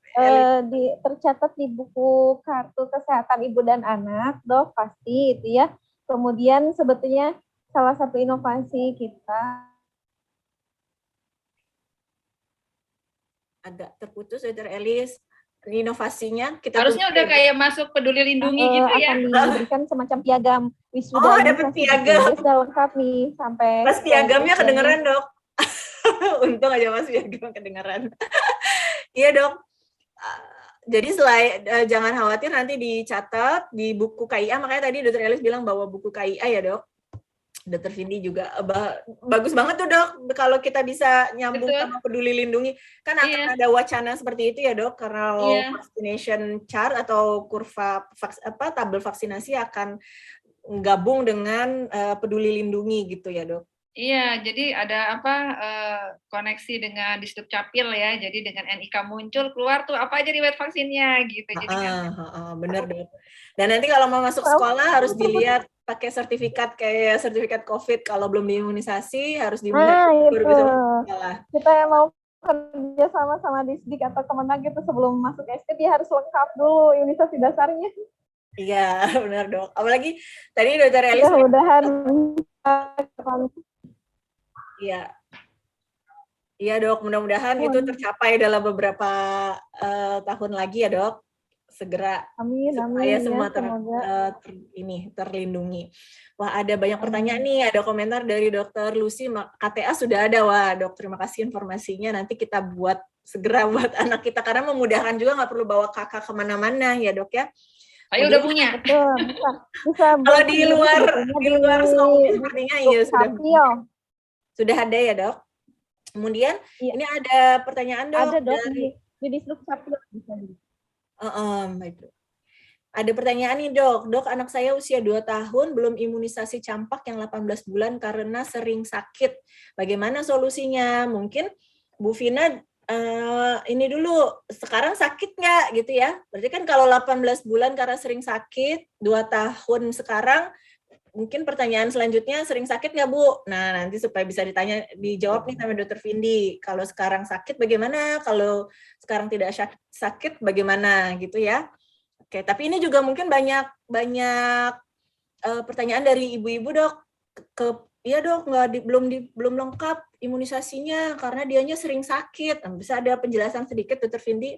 Tercatat di buku kartu kesehatan ibu dan anak dok, pasti itu ya. Kemudian sebetulnya salah satu inovasi kita agak terputus, Dokter Elis. Inovasinya kita harusnya udah kayak masuk peduli lindungi gitu ya. Akan diberikan semacam piagam wisuda. Oh, dapat piagam. Sudah lengkap nih sampai. Mas piagamnya kedengeran dok. Untung aja mas piagam kedengeran. Iya dok. Jadi jangan khawatir, nanti dicatat di buku KIA, makanya tadi Dokter Elis bilang bawa buku KIA ya dok. Dokter Vindi juga bagus banget tuh dok, kalau kita bisa nyambung sama peduli lindungi, kan akan ada wacana seperti itu ya dok, karena vaccination chart atau kurva tabel vaksinasi akan gabung dengan peduli lindungi gitu ya dok. Iya, jadi ada koneksi dengan Disduk Capil ya. Jadi dengan NIK muncul, keluar tuh apa aja riwayat vaksinnya gitu. Jadi bener dok. Dan nanti kalau mau masuk sekolah harus dilihat pakai sertifikat kayak sertifikat COVID. Kalau belum diimunisasi harus diimunisasi baru bisa masuk sekolah. Kita yang mau kerja sama Disdik atau Kemenag itu sebelum masuk SD dia harus lengkap dulu imunisasi dasarnya. Iya, benar dok. Apalagi tadi Dokter Elis mudah-mudahan Iya dok, mudah-mudahan itu tercapai dalam beberapa tahun lagi ya dok, segera. Amin, supaya semua terlindungi. Wah, ada banyak pertanyaan nih, ada komentar dari Dokter Lucy, KTA sudah ada, wah dok, terima kasih informasinya, nanti kita segera buat anak kita, karena memudahkan juga, nggak perlu bawa kakak kemana-mana ya dok ya. Ayo udah punya. Betul, bisa kalau di luar sepertinya iya sudah ada ya dok. Kemudian ini ada pertanyaan dok. Ada dok di Disduk Capil. Baik dok. Ada pertanyaan nih dok. Dok, anak saya usia 2 tahun belum imunisasi campak yang 18 bulan karena sering sakit. Bagaimana solusinya? Mungkin Bu Vina ini dulu, sekarang sakit nggak gitu ya? Berarti kan kalau 18 bulan karena sering sakit, 2 tahun sekarang, mungkin pertanyaan selanjutnya, sering sakit nggak Bu? Nah, nanti supaya bisa dijawab nih sama Dokter Vindi. Kalau sekarang sakit bagaimana? Kalau sekarang tidak sakit bagaimana gitu ya? Oke, tapi ini juga mungkin banyak pertanyaan dari ibu-ibu dok. Iya dok, belum lengkap imunisasinya karena dianya sering sakit. Bisa ada penjelasan sedikit Dokter Vindi?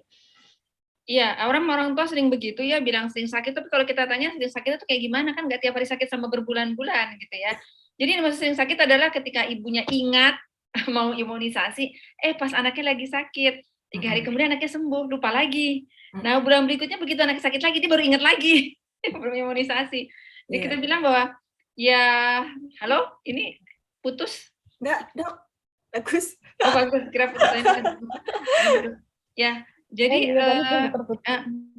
Iya, orang tua sering begitu ya, bilang sering sakit, tapi kalau kita tanya sering sakit itu kayak gimana, kan nggak tiap hari sakit sama berbulan-bulan gitu ya. Jadi maksud sering sakit adalah ketika ibunya ingat mau imunisasi, pas anaknya lagi sakit, 3 hari kemudian anaknya sembuh, lupa lagi. Nah, bulan berikutnya begitu anaknya sakit lagi, dia baru ingat lagi, belum imunisasi. Jadi kita bilang bahwa, ya, halo, ini putus? Enggak, dok, bagus. Oh bagus, kira putus. Ya. Jadi terputus.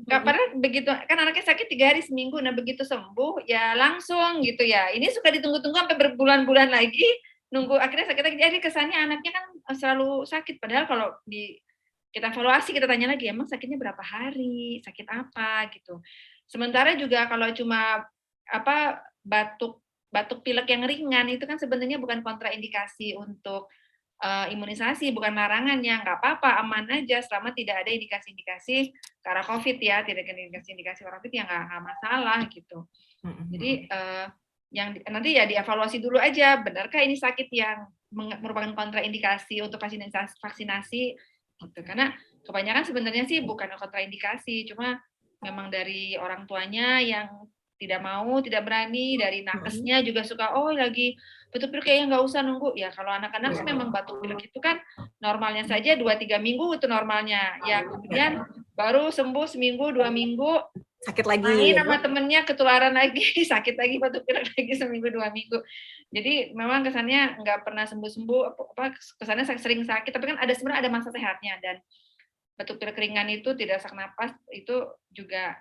padahal begitu kan anaknya sakit 3 hari seminggu, nah begitu sembuh ya langsung gitu ya. Ini suka ditunggu-tunggu sampai berbulan-bulan lagi nunggu akhirnya sakit lagi. Jadi kesannya anaknya kan selalu sakit. Padahal kalau kita evaluasi, kita tanya lagi, emang sakitnya berapa hari, sakit apa gitu. Sementara juga kalau cuma batuk pilek yang ringan itu kan sebenarnya bukan kontraindikasi untuk imunisasi, bukan larangan ya, nggak apa-apa, aman aja selama tidak ada indikasi-indikasi ke arah COVID ya, tidak ada indikasi-indikasi COVID ya nggak masalah gitu. Jadi yang nanti ya dievaluasi dulu aja, benarkah ini sakit yang merupakan kontraindikasi untuk vaksinasi gitu. Karena kebanyakan sebenarnya sih bukan kontraindikasi, cuma memang dari orang tuanya yang tidak mau, tidak berani, dari nakesnya juga suka, oh lagi batuk pilek kayaknya nggak usah nunggu. Ya kalau anak-anak sih memang batuk pilek itu kan normalnya saja 2-3 minggu itu normalnya. Ya kemudian baru sembuh seminggu, 2 minggu, sakit lagi. Main sama temennya ketularan lagi, sakit lagi, batuk pilek lagi seminggu 2 minggu. Jadi memang kesannya nggak pernah sembuh-sembuh, kesannya sering sakit, tapi kan sebenarnya ada masa sehatnya, dan batuk pilek ringan itu tidak sesak napas itu juga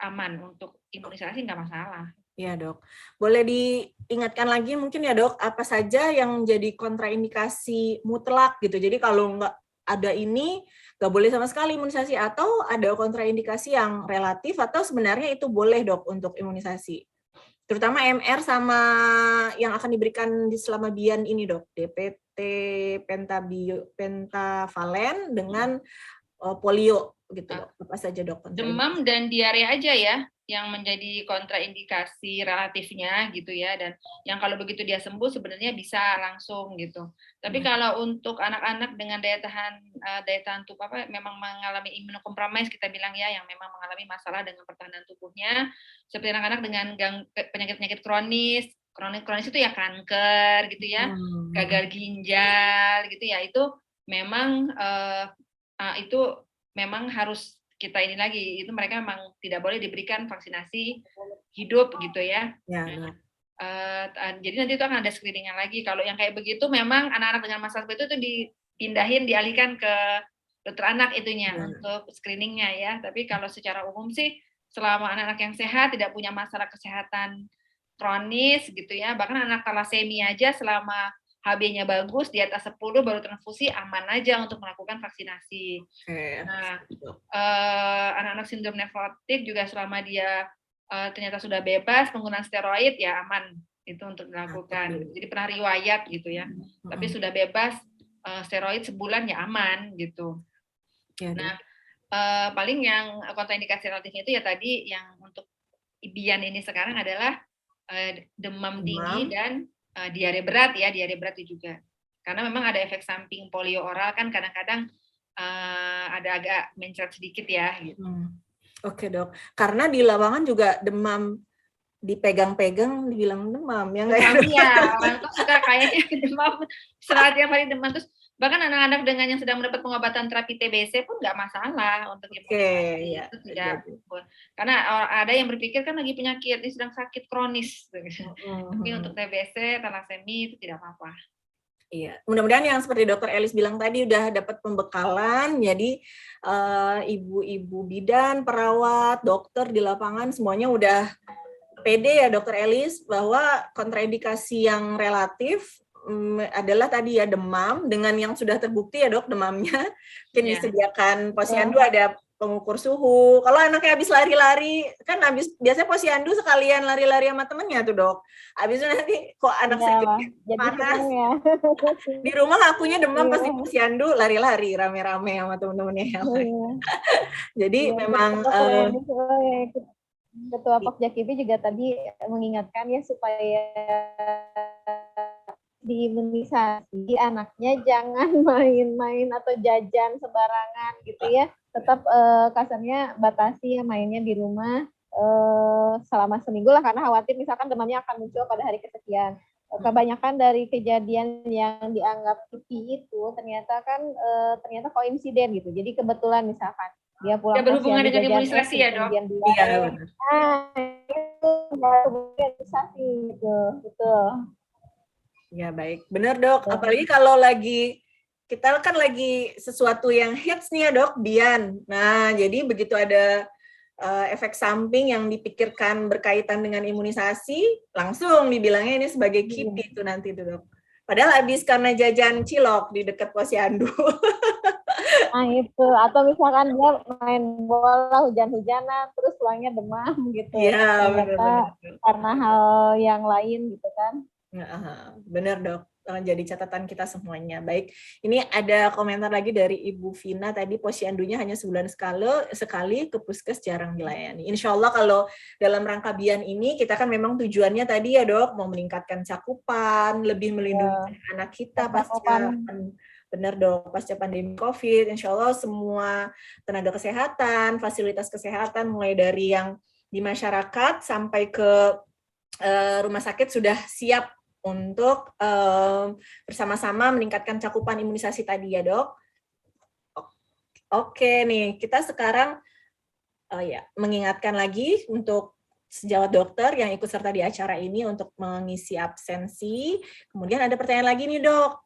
aman untuk imunisasi, nggak masalah. Ya dok, boleh diingatkan lagi mungkin ya dok, apa saja yang menjadi kontraindikasi mutlak gitu. Jadi kalau nggak ada ini, nggak boleh sama sekali imunisasi, atau ada kontraindikasi yang relatif, atau sebenarnya itu boleh dok untuk imunisasi. Terutama MR sama yang akan diberikan di selama BIAN ini dok, DPT, pentavalen dengan polio gitu dok. Apa saja dok? Demam dan diare aja ya yang menjadi kontraindikasi relatifnya gitu ya, dan yang kalau begitu dia sembuh sebenarnya bisa langsung gitu. Tapi kalau untuk anak-anak dengan daya tahan tubuh memang mengalami imunokompromis kita bilang ya, yang memang mengalami masalah dengan pertahanan tubuhnya, seperti anak-anak dengan penyakit-penyakit kronis itu ya kanker gitu ya, gagal ginjal gitu ya, itu memang itu memang harus kita ini lagi, itu mereka memang tidak boleh diberikan vaksinasi hidup gitu ya. Jadi nanti itu akan ada screening-nya lagi. Kalau yang kayak begitu memang anak-anak dengan masalah seperti itu dipindahin, dialihkan ke dokter anak itunya untuk screening-nya ya. Tapi kalau secara umum sih selama anak-anak yang sehat, tidak punya masalah kesehatan kronis gitu ya, bahkan anak talasemia aja selama HB-nya bagus, di atas 10 baru transfusi, aman aja untuk melakukan vaksinasi. Nah, anak-anak sindrom nefrotik juga selama dia ternyata sudah bebas penggunaan steroid, ya aman itu untuk dilakukan. Jadi pernah riwayat gitu ya, tapi sudah bebas steroid sebulan ya aman gitu. Nah, paling yang kontraindikasi relatifnya itu ya tadi yang untuk BIAN ini sekarang adalah demam tinggi dan diare berat ya, diare berat itu juga. Karena memang ada efek samping polio oral kan kadang-kadang ada agak mencret sedikit ya gitu. Oke dok, karena di lapangan juga demam dipegang-pegang dibilang demam ya nggak ya? Iya, orang tuh suka kayaknya demam, setelah tiap hari demam, terus bahkan anak-anak dengan yang sedang mendapat pengobatan terapi TBC pun nggak masalah untuk imunisasi. Itu tidak, karena ada yang berpikir kan lagi penyakit, ini sedang sakit kronis. Tapi untuk TBC, talasemi itu tidak apa-apa. Iya, mudah-mudahan yang seperti Dokter Elis bilang tadi udah dapat pembekalan, jadi ibu-ibu bidan, perawat, dokter di lapangan semuanya udah pede ya Dokter Elis bahwa kontraindikasi yang relatif adalah tadi ya demam, dengan yang sudah terbukti ya dok demamnya, mungkin disediakan posyandu, ada pengukur suhu. Kalau anaknya habis lari-lari, kan biasanya posyandu sekalian lari-lari sama temennya tuh dok. Habis itu nanti kok anak sakit panas, ya. Di rumah akunya demam, pasti posyandu lari-lari rame-rame sama temen-temennya yang lain. Jadi memang Ketua Pokjakipi juga tadi mengingatkan ya supaya diimunisasi anaknya jangan main-main atau jajan sembarangan gitu ya. Tetap kasarnya batasi ya mainnya di rumah selama seminggu lah, karena khawatir misalkan demamnya akan muncul pada hari kesekian. Kebanyakan dari kejadian yang dianggap kipi itu ternyata koinsiden gitu. Jadi kebetulan misalkan dia pulang berhubungan dengan imunisasi ya dok. Iya. Itu imunisasi gitu, betul. Ya baik, benar dok. Apalagi kalau lagi kita kan lagi sesuatu yang hits nih ya dok, Bian. Nah, jadi begitu ada efek samping yang dipikirkan berkaitan dengan imunisasi, langsung dibilangnya ini sebagai KIPI itu nanti tuh dok. Padahal habis karena jajan cilok di dekat posyandu. Nah itu, atau misalkan dia main bola hujan-hujanan, terus pulangnya demam gitu. Iya, Ternyata benar-benar. karena hal yang lain gitu kan. Benar dok, jadi catatan kita semuanya. Baik, ini ada komentar lagi dari Ibu Vina tadi, posyandunya hanya sebulan sekali ke puskes jarang dilayani. Insya Allah kalau dalam rangka Bian ini kita kan memang tujuannya tadi ya dok, mau meningkatkan cakupan, lebih melindungi anak kita pasca benar dok, pasca pandemi COVID. Insya Allah semua tenaga kesehatan, fasilitas kesehatan mulai dari yang di masyarakat sampai ke rumah sakit sudah siap untuk bersama-sama meningkatkan cakupan imunisasi tadi ya dok. Oke nih, kita sekarang mengingatkan lagi untuk sejawat dokter yang ikut serta di acara ini untuk mengisi absensi. Kemudian ada pertanyaan lagi nih dok.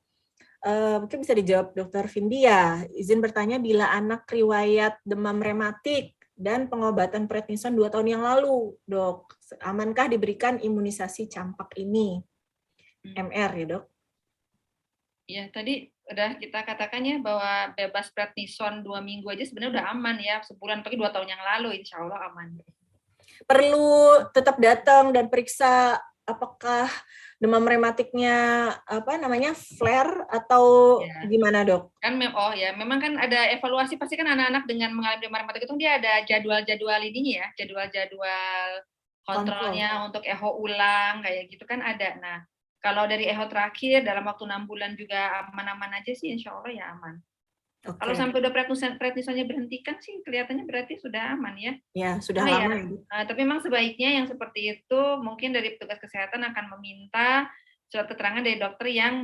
Mungkin bisa dijawab Dokter Vindia. Izin bertanya, bila anak riwayat demam rematik dan pengobatan prednison 2 tahun yang lalu, dok, amankah diberikan imunisasi campak ini? MR ya dok? Ya, tadi udah kita katakan ya bahwa bebas prednison 2 minggu aja sebenarnya udah aman ya, sebulan pergi 2 tahun yang lalu, insya Allah aman. Perlu tetap datang dan periksa apakah demam rematiknya flare atau gimana dok? Kan memang kan ada evaluasi, pasti kan anak-anak dengan mengalami demam rematik itu dia ada jadwal-jadwal ininya ya, jadwal-jadwal kontrolnya untuk echo ulang kayak gitu kan ada. Nah, kalau dari echo terakhir dalam waktu 6 bulan juga aman-aman aja sih, insya Allah ya aman. Okay. Kalau sampai udah prednisonnya berhentikan sih kelihatannya berarti sudah aman ya. Ya, sudah aman. Ya. Tapi memang sebaiknya yang seperti itu mungkin dari petugas kesehatan akan meminta surat keterangan dari dokter yang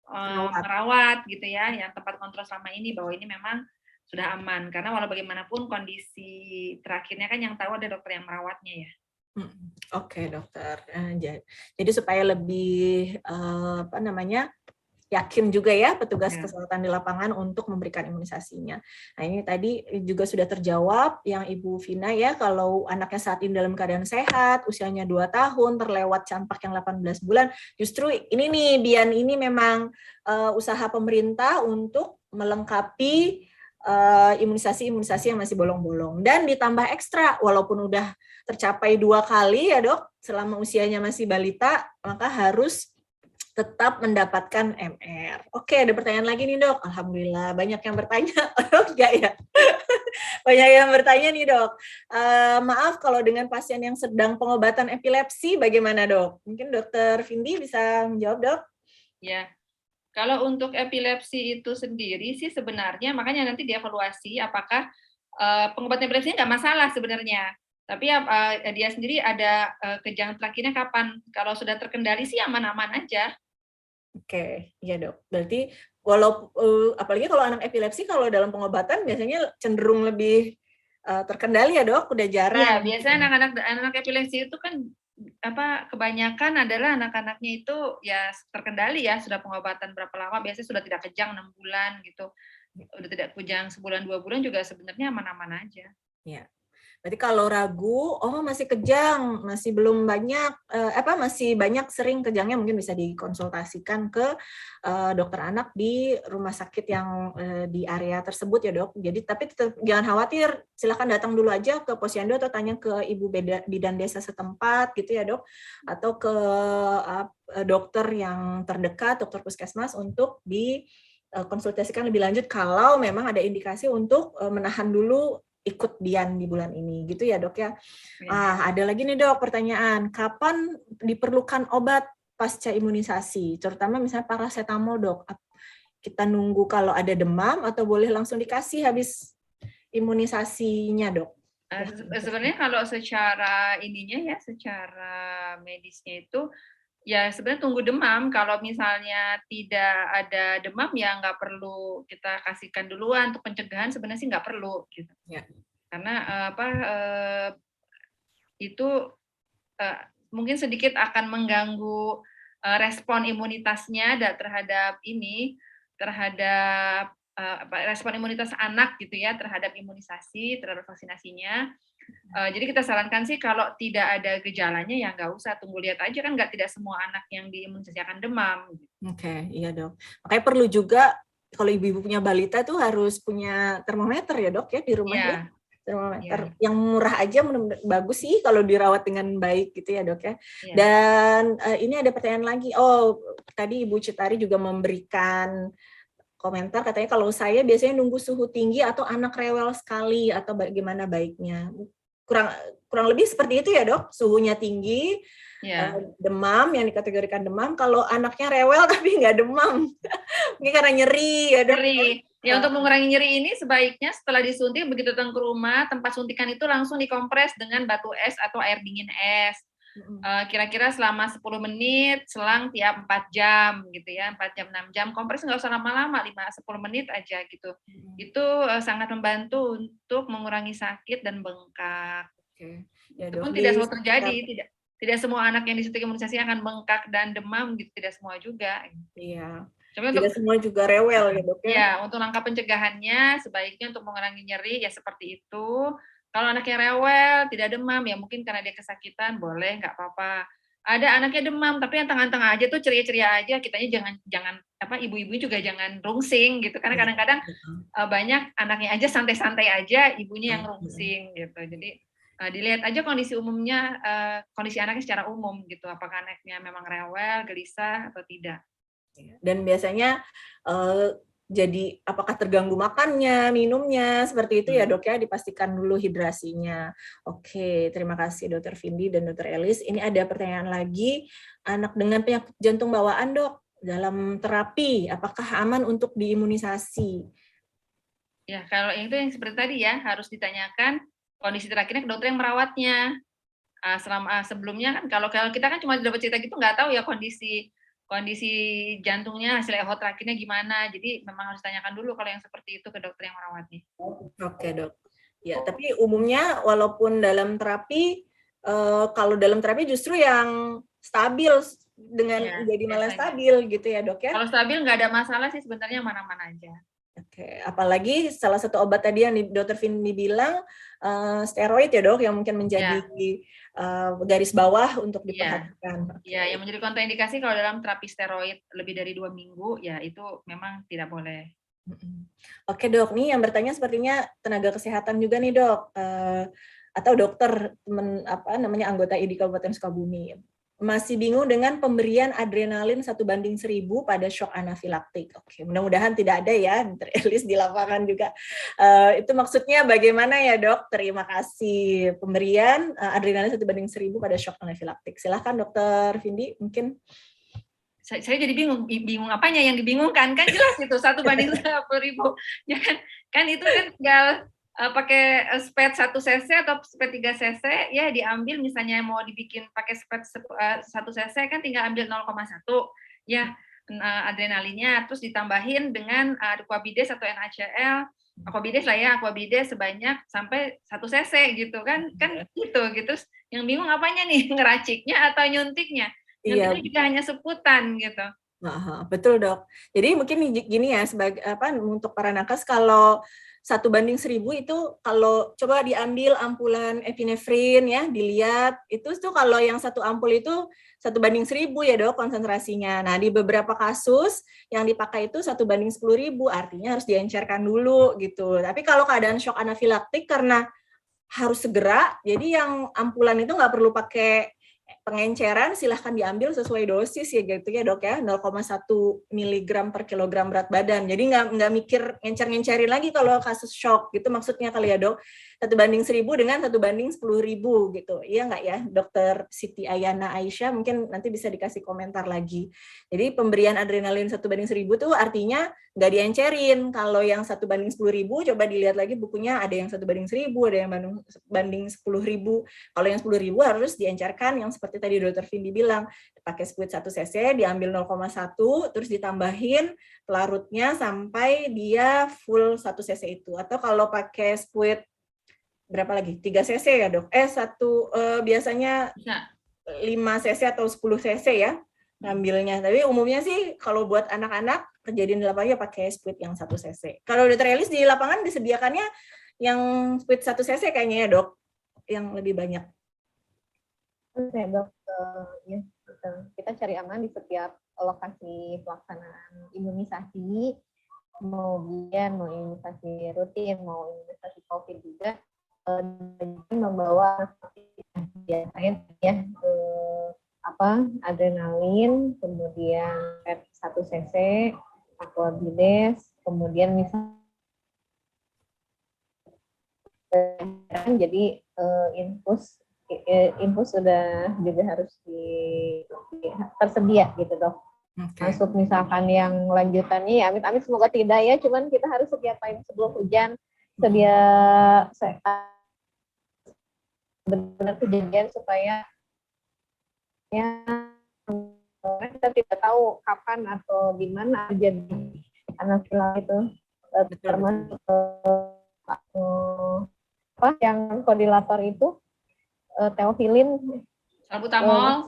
merawat gitu ya, yang tempat kontrol selama ini bahwa ini memang sudah aman. Karena walau bagaimanapun kondisi terakhirnya kan yang tahu ada dokter yang merawatnya ya. Oke, dokter. Jadi supaya lebih yakin juga ya petugas kesehatan di lapangan untuk memberikan imunisasinya. Nah, ini tadi juga sudah terjawab yang Ibu Vina ya, kalau anaknya saat ini dalam keadaan sehat, usianya 2 tahun, terlewat campak yang 18 bulan, justru ini nih, Bian ini memang usaha pemerintah untuk melengkapi imunisasi-imunisasi yang masih bolong-bolong. Dan ditambah ekstra, walaupun udah tercapai 2 kali ya dok, selama usianya masih balita, maka harus tetap mendapatkan MR. Oke, ada pertanyaan lagi nih dok. Alhamdulillah banyak yang bertanya. Enggak ya? Banyak yang bertanya nih dok. Maaf kalau dengan pasien yang sedang pengobatan epilepsi bagaimana dok? Mungkin dokter Vindi bisa menjawab dok? Ya, kalau untuk epilepsi itu sendiri sih sebenarnya makanya nanti dievaluasi apakah pengobatan epilepsinya nggak masalah sebenarnya. Tapi dia sendiri ada kejang terakhirnya kapan. Kalau sudah terkendali sih aman-aman aja. Oke, iya dok. Berarti apalagi kalau anak epilepsi kalau dalam pengobatan biasanya cenderung lebih terkendali ya dok, udah jarang. Iya, biasanya anak epilepsi itu kan kebanyakan adalah anak-anaknya itu ya terkendali ya, sudah pengobatan berapa lama, biasanya sudah tidak kejang 6 bulan gitu. Udah tidak kejang sebulan 2 bulan juga sebenarnya aman-aman aja. Iya. Berarti kalau ragu, masih kejang, masih belum banyak, masih banyak sering kejangnya, mungkin bisa dikonsultasikan ke dokter anak di rumah sakit yang di area tersebut ya dok. Jadi tapi tetap jangan khawatir, silakan datang dulu aja ke posyandu atau tanya ke ibu bidan desa setempat gitu ya dok, atau ke dokter yang terdekat, dokter puskesmas untuk dikonsultasikan lebih lanjut kalau memang ada indikasi untuk menahan dulu ikut Bian di bulan ini, gitu ya dok ya. Ada lagi nih dok pertanyaan, kapan diperlukan obat pasca imunisasi, terutama misalnya paracetamol dok, kita nunggu kalau ada demam atau boleh langsung dikasih habis imunisasinya dok? Sebenarnya kalau secara secara medisnya itu ya sebenarnya tunggu demam. Kalau misalnya tidak ada demam ya nggak perlu kita kasihkan duluan. Untuk pencegahan sebenarnya sih nggak perlu gitu. Ya. Karena itu mungkin sedikit akan mengganggu respon imunitasnya terhadap ini. terhadap respon imunitas anak gitu ya terhadap imunisasi, terhadap vaksinasinya. Jadi kita sarankan sih kalau tidak ada gejalanya ya nggak usah, tunggu lihat aja, kan tidak semua anak yang diimunisasi akan demam. Oke, iya dok. Makanya perlu juga kalau ibu-ibu punya balita tuh harus punya termometer ya dok ya di rumah ya. Termometer yang murah aja bagus sih kalau dirawat dengan baik gitu ya dok ya. Dan ini ada pertanyaan lagi. Oh, tadi Ibu Citari juga memberikan komentar, katanya kalau saya biasanya nunggu suhu tinggi atau anak rewel sekali atau bagaimana baiknya. Kurang lebih seperti itu ya dok, suhunya tinggi, demam yang dikategorikan demam. Kalau anaknya rewel tapi nggak demam, mungkin karena nyeri ya dok. Nyeri. Ya, untuk mengurangi nyeri ini sebaiknya setelah disuntik, begitu datang ke rumah, tempat suntikan itu langsung dikompres dengan batu es atau air dingin es. Kira-kira selama 10 menit selang tiap 4 jam gitu ya, 4 jam 6 jam. Kompres nggak usah lama-lama, 5-10 menit aja gitu. Itu sangat membantu untuk mengurangi sakit dan bengkak. Ya, itu pun tidak selalu terjadi, tidak semua anak yang disuntik imunisasi akan bengkak dan demam gitu, tidak semua juga. Iya. Cuma tidak semua juga rewel ya dok ya. Ya, untuk langkah pencegahannya sebaiknya untuk mengurangi nyeri ya seperti itu. Kalau anaknya rewel, tidak demam, ya mungkin karena dia kesakitan, boleh, nggak apa-apa. Ada anaknya demam, tapi yang tengah-tengah aja tuh ceria-ceria aja, kitanya jangan ibu-ibu juga jangan rungsing gitu, karena kadang-kadang banyak anaknya aja santai-santai aja, ibunya yang rungsing gitu. Jadi dilihat aja kondisi umumnya, kondisi anaknya secara umum gitu, apakah anaknya memang rewel, gelisah atau tidak. Dan biasanya jadi apakah terganggu makannya, minumnya, seperti itu ya dok ya, dipastikan dulu hidrasinya. Oke, terima kasih Dr. Vindi dan Dr. Elis. Ini ada pertanyaan lagi, anak dengan penyakit jantung bawaan dok, dalam terapi, apakah aman untuk diimunisasi? Ya, kalau itu yang seperti tadi ya, harus ditanyakan kondisi terakhirnya ke dokter yang merawatnya. Sebelumnya kan, kalau kita kan cuma dapat cerita gitu, nggak tahu ya kondisi jantungnya, hasil echo terakhirnya gimana. Jadi memang harus tanyakan dulu kalau yang seperti itu ke dokter yang merawatnya. Oke dok. Ya, tapi umumnya walaupun dalam terapi, kalau dalam terapi justru yang stabil dengan jadi malah stabil gitu ya dok ya. Kalau stabil nggak ada masalah sih sebenarnya, mana-mana aja. Oke, apalagi salah satu obat tadi yang Dr. Vindi bilang steroid ya dok, yang mungkin menjadi garis bawah untuk diperhatikan. Iya, yang menjadi kontraindikasi kalau dalam terapi steroid lebih dari 2 minggu, ya itu memang tidak boleh. Oke dok, nih yang bertanya sepertinya tenaga kesehatan juga nih dok, atau dokter anggota IDI Kabupaten Sukabumi. Masih bingung dengan pemberian adrenalin 1:1000 pada shock anafilaktik. Oke, mudah-mudahan tidak ada ya, Elis di lapangan juga. Itu maksudnya bagaimana ya dok? Terima kasih. Pemberian adrenalin 1:1000 pada shock anafilaktik. Silahkan Dokter Vindi, mungkin. Saya jadi bingung apanya yang dibingungkan, kan jelas itu 1:10.000. Ya kan itu kan tinggal pakai spet 1 cc atau spet 3 cc ya, diambil misalnya mau dibikin pakai spet 1 cc kan tinggal ambil 0,1 ya adrenalinnya, terus ditambahin dengan aquabides atau NaCl, aquabides lah ya, aquabides sebanyak sampai 1 cc gitu kan gitu. Yang bingung apanya nih, ngeraciknya atau nyuntiknya? Nyuntiknya juga hanya seputan gitu. Betul dok. Jadi mungkin gini ya, sebagai untuk para nakes, kalau 1:1000 itu kalau coba diambil ampulan epinefrin ya, dilihat itu tuh kalau yang 1 ampul itu 1:1000 ya dok konsentrasinya. Nah di beberapa kasus yang dipakai itu 1:10.000, artinya harus diencerkan dulu gitu. Tapi kalau keadaan shock anafilaktik karena harus segera, jadi yang ampulan itu nggak perlu pakai pengenceran, silahkan diambil sesuai dosis ya gitu ya dok ya, 0,1 mg per kilogram berat badan. Jadi nggak mikir ngencer-ngencerin lagi kalau kasus shock gitu maksudnya kali ya dok. 1:1000 dengan 1:10.000 gitu. Iya nggak ya Dokter Siti Ayana Aisyah, mungkin nanti bisa dikasih komentar lagi. Jadi pemberian adrenalin 1:1000 tuh artinya nggak diencerin. Kalau yang 1:10.000 coba dilihat lagi bukunya, ada yang 1:1000, ada yang banding 10.000. Kalau yang 10.000 harus diencerkan yang seperti tadi Dr. Vindi bilang, pakai squid 1 cc, diambil 0,1, terus ditambahin pelarutnya sampai dia full 1 cc itu. Atau kalau pakai squid berapa lagi? 3 cc ya dok? Biasanya 5 cc atau 10 cc ya. ngambilnya. Tapi umumnya sih kalau buat anak-anak kejadian di lapangan ya pakai squid yang 1 cc. Kalau Dokter Elis di lapangan disediakannya yang squid 1 cc kayaknya ya dok, yang lebih banyak. Oke dok, ya betul. Kita cari aman di setiap lokasi pelaksanaan imunisasi, mau imunisasi rutin, mau imunisasi COVID juga, membawa biasanya ya adrenalin, kemudian 1 cc, aquabides, kemudian misalnya jadi infus sudah juga harus tersedia gitu dok. Okay. Masuk misalkan yang lanjutannya ya amit-amit semoga tidak ya, cuman kita harus sedia time sebelum hujan, sedia benar-benar kejadian supaya ya kita tidak tahu kapan atau di mana jadi anafilaks itu, termasuk yang koordinator itu teofilin,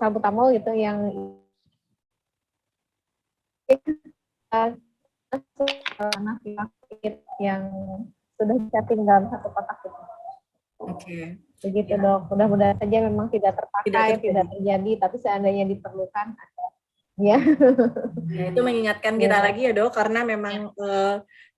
salbutamol gitu yang anafilaks yang sudah disetting dalam 1 kotak itu. Oke. Begitu ya. Dok, mudah-mudahan saja memang tidak terpakai, tidak terjadi, tapi seandainya diperlukan ada. Ya. Ya, itu mengingatkan kita lagi ya dok, karena memang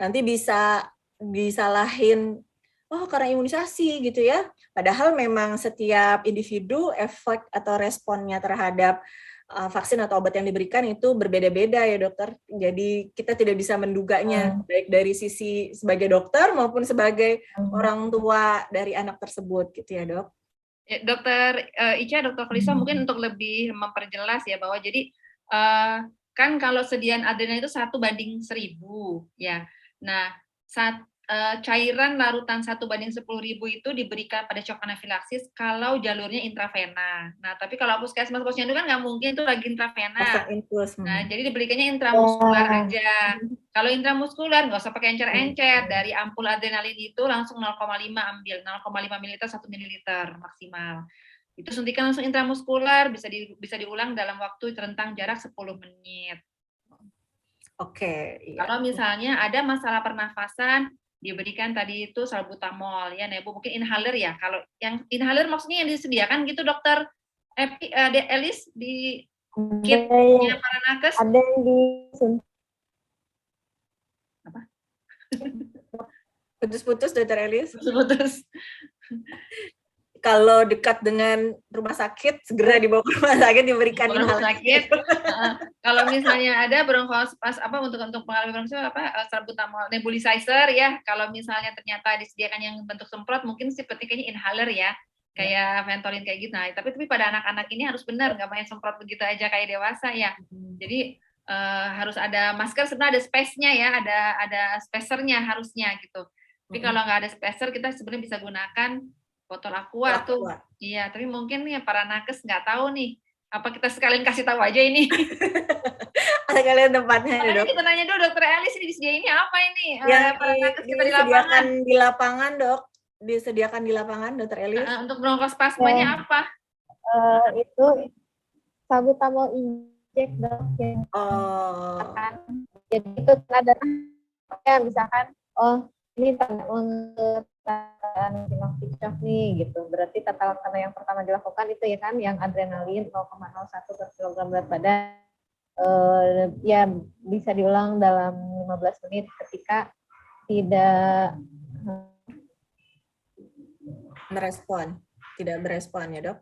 nanti bisa disalahin, oh karena imunisasi gitu ya. Padahal memang setiap individu efek atau responnya terhadap vaksin atau obat yang diberikan itu berbeda-beda ya dokter. Jadi kita tidak bisa menduganya baik dari sisi sebagai dokter maupun sebagai orang tua dari anak tersebut gitu ya dok. Ya, Dokter Ica, Dokter Kalisa mungkin untuk lebih memperjelas ya bahwa jadi kan kalau sediaan adrenalin itu 1/1000 ya. Nah, cairan larutan 1/10.000 itu diberikan pada shock anafilaksis kalau jalurnya intravena. Nah, tapi kalau puskesmas posyandu kan nggak mungkin itu lagi intravena. Nah, jadi diberikannya intramuskular aja. Kalau intramuskular nggak usah pakai encer-encer. Dari ampul adrenalin itu langsung 0,5 ambil, 0,5 ml 1 ml maksimal. Itu suntikan langsung intramuskular, bisa diulang dalam waktu rentang jarak 10 menit. Oke. Iya. Kalau misalnya ada masalah pernafasan, diberikan tadi itu salbutamol ya, Nebu mungkin inhaler ya. Kalau yang inhaler maksudnya yang disediakan gitu dokter Elis di kitnya para nakes. Ada yang di apa? Putus-putus dokter Elis. Putus-putus. Kalau dekat dengan rumah sakit, segera dibawa ke rumah sakit diberikan inhalasi. Kalau misalnya ada bronkospasme untuk pengalami bronkospasme salbutamol nebulizer ya. Kalau misalnya ternyata disediakan yang bentuk semprot, mungkin seperti kayaknya inhaler ya, kayak Ventolin kayak gitu. Nah, tapi pada anak-anak ini harus benar, nggak main semprot begitu aja kayak dewasa ya. Jadi harus ada masker, sebenarnya ada space-nya ya, ada spacernya harusnya gitu. Tapi kalau nggak ada spacer, kita sebenarnya bisa gunakan botol aqua tuh. Iya, tapi mungkin nih para nakes nggak tahu nih. Apa kita sekalian kasih tahu aja ini? Sekalian tempatnya ya, dok. Kita nanya dulu dokter Elis ini disediain apa ini? Yang para nakes kita disediakan di lapangan, dok. Disediakan di lapangan, dokter Elis. Untuk bronkospasmanya apa? Itu salbutamol injek dok. Jadi itu ada ya misalkan ini untuk anafilaktik shock nih gitu. Berarti tata laksana yang pertama dilakukan itu ya kan yang adrenalin 0,01 per kilogram berat badan. Ya bisa diulang dalam 15 menit ketika tidak tidak berespon ya dok?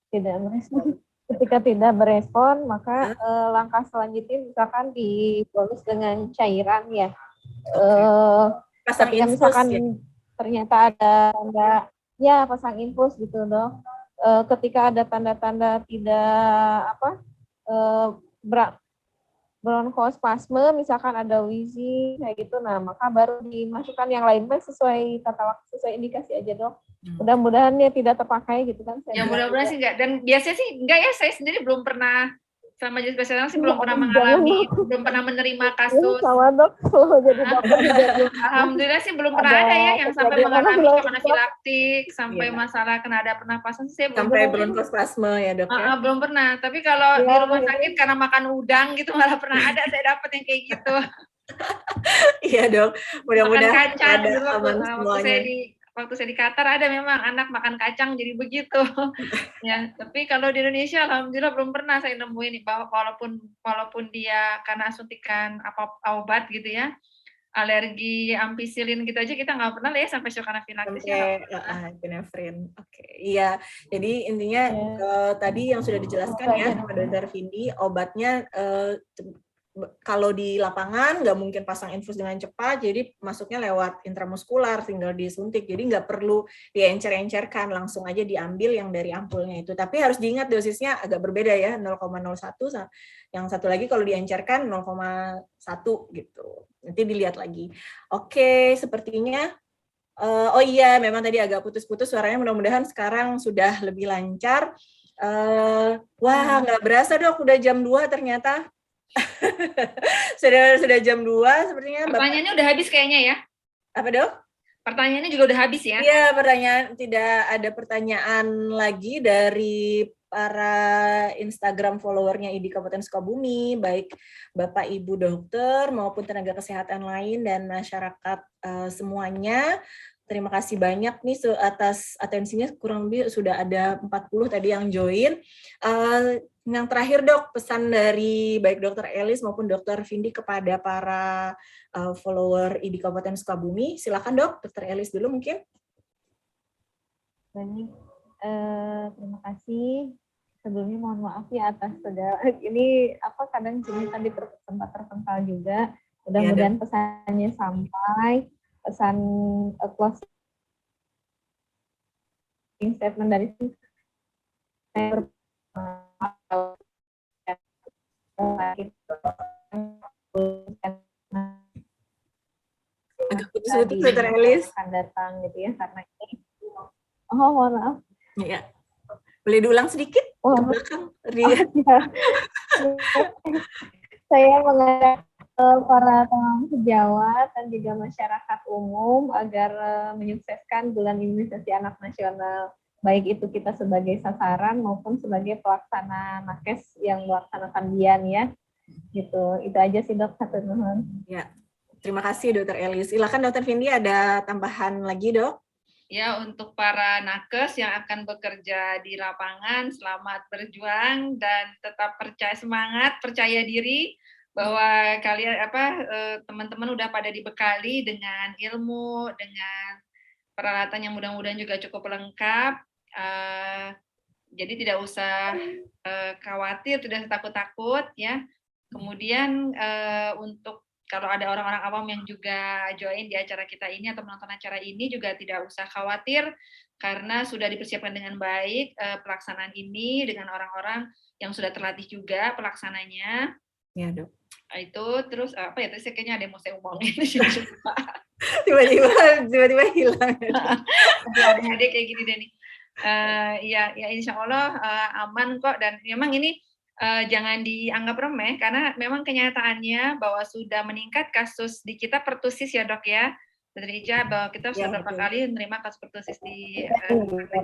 Tidak berespon. Ketika tidak berespon maka langkah selanjutnya misalkan dibolus dengan cairan ya. Pasang infus misalkan ya? Ternyata ada tanda ya pasang infus gitu dok. Ketika ada tanda-tanda tidak bronkospasme, misalkan ada wheezing kayak gitu, nah maka baru dimasukkan yang lain sesuai sesuai indikasi aja dok. Mudah-mudahan ya tidak terpakai gitu kan. Ya mudah-mudahan sih enggak, dan biasanya sih enggak ya, saya sendiri belum pernah sama jadi spesialis sih belum pernah mengalami, belum pernah menerima kasus. Sama dok, kalau jadi dokter juga belum. Alhamdulillah sih belum pernah ada ya yang sampai mengalami shock anafilaktik, sampai masalah kena ada pernapasan sih sampai bronkospasme ya dok ya. Belum pernah. Tapi kalau di rumah sakit karena makan udang gitu malah pernah ada saya dapat yang kayak gitu. Iya dok, mudah-mudahan makan kacang ada dulu aman semuanya. Waktu saya di Qatar ada memang anak makan kacang jadi begitu. Ya, tapi kalau di Indonesia alhamdulillah belum pernah saya nemuin bahwa walaupun dia karena suntikan obat gitu ya, alergi ampicillin gitu aja kita nggak pernah ya sampai shock anafilaktis ya. Epinefrin. Oke, iya. Jadi intinya tadi yang sudah dijelaskan ya sama Dr. Vindi, obatnya kalau di lapangan nggak mungkin pasang infus dengan cepat, jadi masuknya lewat intramuskular, tinggal disuntik, jadi nggak perlu diencer-encerkan, langsung aja diambil yang dari ampulnya itu. Tapi harus diingat dosisnya agak berbeda ya, 0,01, yang satu lagi kalau diencerkan 0,1 gitu. Nanti dilihat lagi. Oke, sepertinya, oh iya, memang tadi agak putus-putus suaranya, mudah-mudahan sekarang sudah lebih lancar. Wah, nggak berasa dok, udah jam 2 ternyata. sudah jam 2 sepertinya. Pertanyaannya udah habis kayaknya ya. Apa dok? Pertanyaannya juga udah habis ya. Iya, tidak ada pertanyaan lagi dari para Instagram followernya ID Kabupaten Sukabumi, baik Bapak Ibu dokter maupun tenaga kesehatan lain dan masyarakat semuanya. Terima kasih banyak nih atas atensinya, kurang lebih sudah ada 40 tadi yang join. Yang terakhir dok, pesan dari baik Dr. Elis maupun Dr. Vindi kepada para follower ID Kabupaten Sukabumi. Silakan dok, Dr. Elis dulu mungkin. Baik, terima kasih. Sebelumnya mohon maaf ya atas segala ini kadang sini tadi sempat terpental juga. Mudah-mudahan pesannya sampai. Pesan closing statement dari saya agak putus-putus Dr. Elis akan datang gitu ya karena ini mohon maaf ya, boleh diulang sedikit ke belakang Ria. Saya mengajak para teman sejawat dan juga masyarakat umum agar menyukseskan bulan imunisasi anak nasional, baik itu kita sebagai sasaran maupun sebagai pelaksana nakes yang melaksanakan BIAN ya. Gitu. Itu aja sih dok, satu mohon. Ya. Terima kasih Dr. Elis. Silakan Dr. Vindi, ada tambahan lagi dok? Ya, untuk para nakes yang akan bekerja di lapangan, selamat berjuang dan tetap semangat, percaya diri bahwa kalian teman-teman udah pada dibekali dengan ilmu, dengan peralatan yang mudah-mudahan juga cukup lengkap. Jadi tidak usah khawatir, tidak usah takut-takut ya. Kemudian untuk kalau ada orang-orang awam yang juga join di acara kita ini atau menonton acara ini juga tidak usah khawatir karena sudah dipersiapkan dengan baik pelaksanaan ini dengan orang-orang yang sudah terlatih juga pelaksananya. Ya dok. Itu terus apa ya? Terus kayaknya ada yang mau saya omongin. tiba-tiba hilang. Ada kayak gini deh nih. Ya insya Allah aman kok, dan memang ini jangan dianggap remeh karena memang kenyataannya bahwa sudah meningkat kasus di kita pertusis ya dok ya. Dari Ica bahwa kita sudah berapa kali menerima kasus pertusis di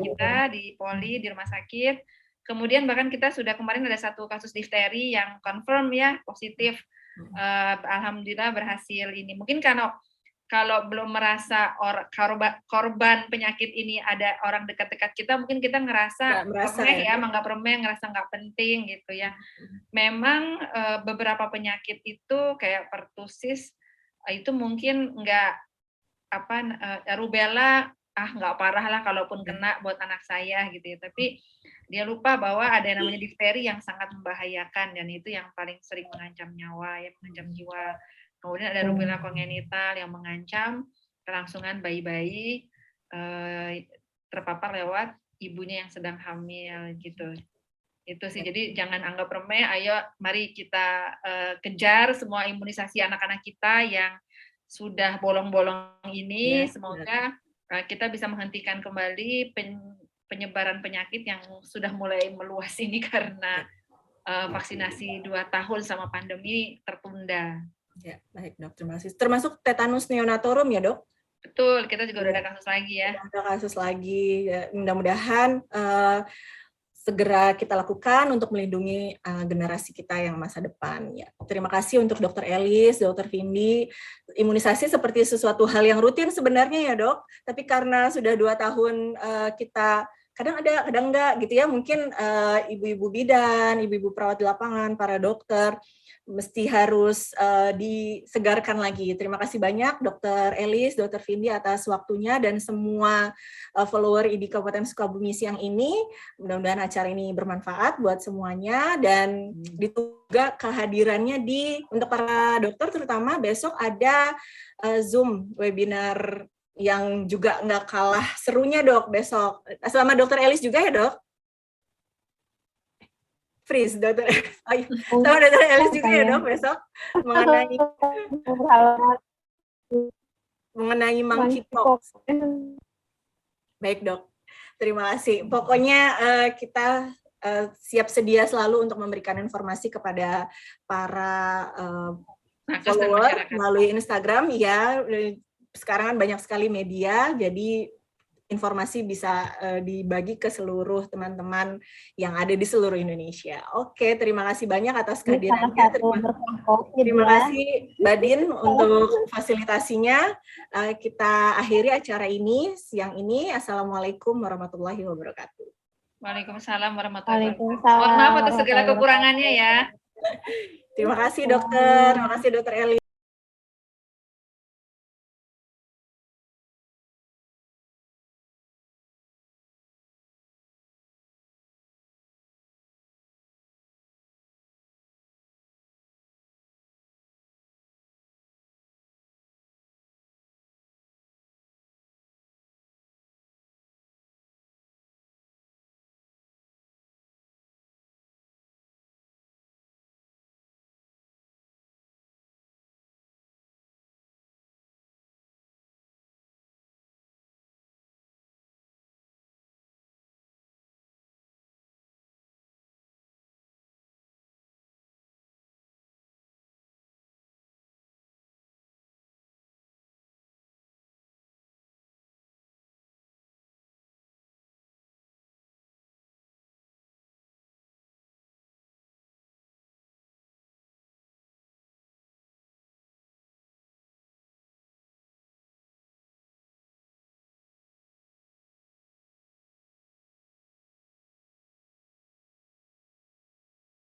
kita di Poli di rumah sakit. Kemudian bahkan kita sudah kemarin ada satu kasus difteri yang confirm ya positif. Alhamdulillah berhasil ini. Mungkin kalau belum merasa korban penyakit ini ada orang dekat-dekat kita, mungkin kita ngerasa remeh ya, menganggap remeh, ngerasa nggak penting gitu ya. Memang beberapa penyakit itu kayak pertusis itu mungkin nggak rubella nggak parah lah kalaupun kena buat anak saya gitu ya. Tapi dia lupa bahwa ada yang namanya difteri yang sangat membahayakan dan itu yang paling sering mengancam nyawa ya, mengancam jiwa. Kemudian ada rubella kongenital yang mengancam kelangsungan bayi-bayi terpapar lewat ibunya yang sedang hamil gitu. Itu sih, jadi jangan anggap remeh, ayo mari kita kejar semua imunisasi anak-anak kita yang sudah bolong-bolong ini. Semoga kita bisa menghentikan kembali penyebaran penyakit yang sudah mulai meluas ini karena vaksinasi 2 tahun sama pandemi tertunda. Ya, baik dok, terima kasih. Termasuk tetanus neonatorum ya dok? Betul, kita juga udah ada kasus lagi ya. Ada kasus lagi, ya, mudah-mudahan segera kita lakukan untuk melindungi generasi kita yang masa depan. Ya, terima kasih untuk Dr. Elis, Dr. Vindi. Imunisasi seperti sesuatu hal yang rutin sebenarnya ya dok, tapi karena sudah 2 tahun kita kadang ada, kadang enggak gitu ya, mungkin ibu-ibu bidan, ibu-ibu perawat di lapangan, para dokter, mesti harus disegarkan lagi. Terima kasih banyak Dr. Elis, Dr. Vindi atas waktunya dan semua follower IDI Kabupaten Sukabumi siang ini. Mudah-mudahan acara ini bermanfaat buat semuanya dan ditunggu kehadirannya untuk para dokter, terutama besok ada Zoom webinar yang juga nggak kalah serunya dok besok. Sama Dr. Elis juga ya dok? Freeze, Dr. Sama Dr. Elis juga ya dok besok mengenai monkeypox. Baik dok, terima kasih. Pokoknya kita siap sedia selalu untuk memberikan informasi kepada para follower melalui Instagram. Ya, sekarang kan banyak sekali media, jadi informasi bisa dibagi ke seluruh teman-teman yang ada di seluruh Indonesia. Oke, terima kasih banyak atas kehadirannya. Terima kasih Badin untuk fasilitasinya. Kita akhiri acara ini siang ini. Assalamualaikum warahmatullahi wabarakatuh. Waalaikumsalam warahmatullahi wabarakatuh. Mohon maaf atas segala kekurangannya ya. Terima kasih dokter. Terima kasih Dr. Eli.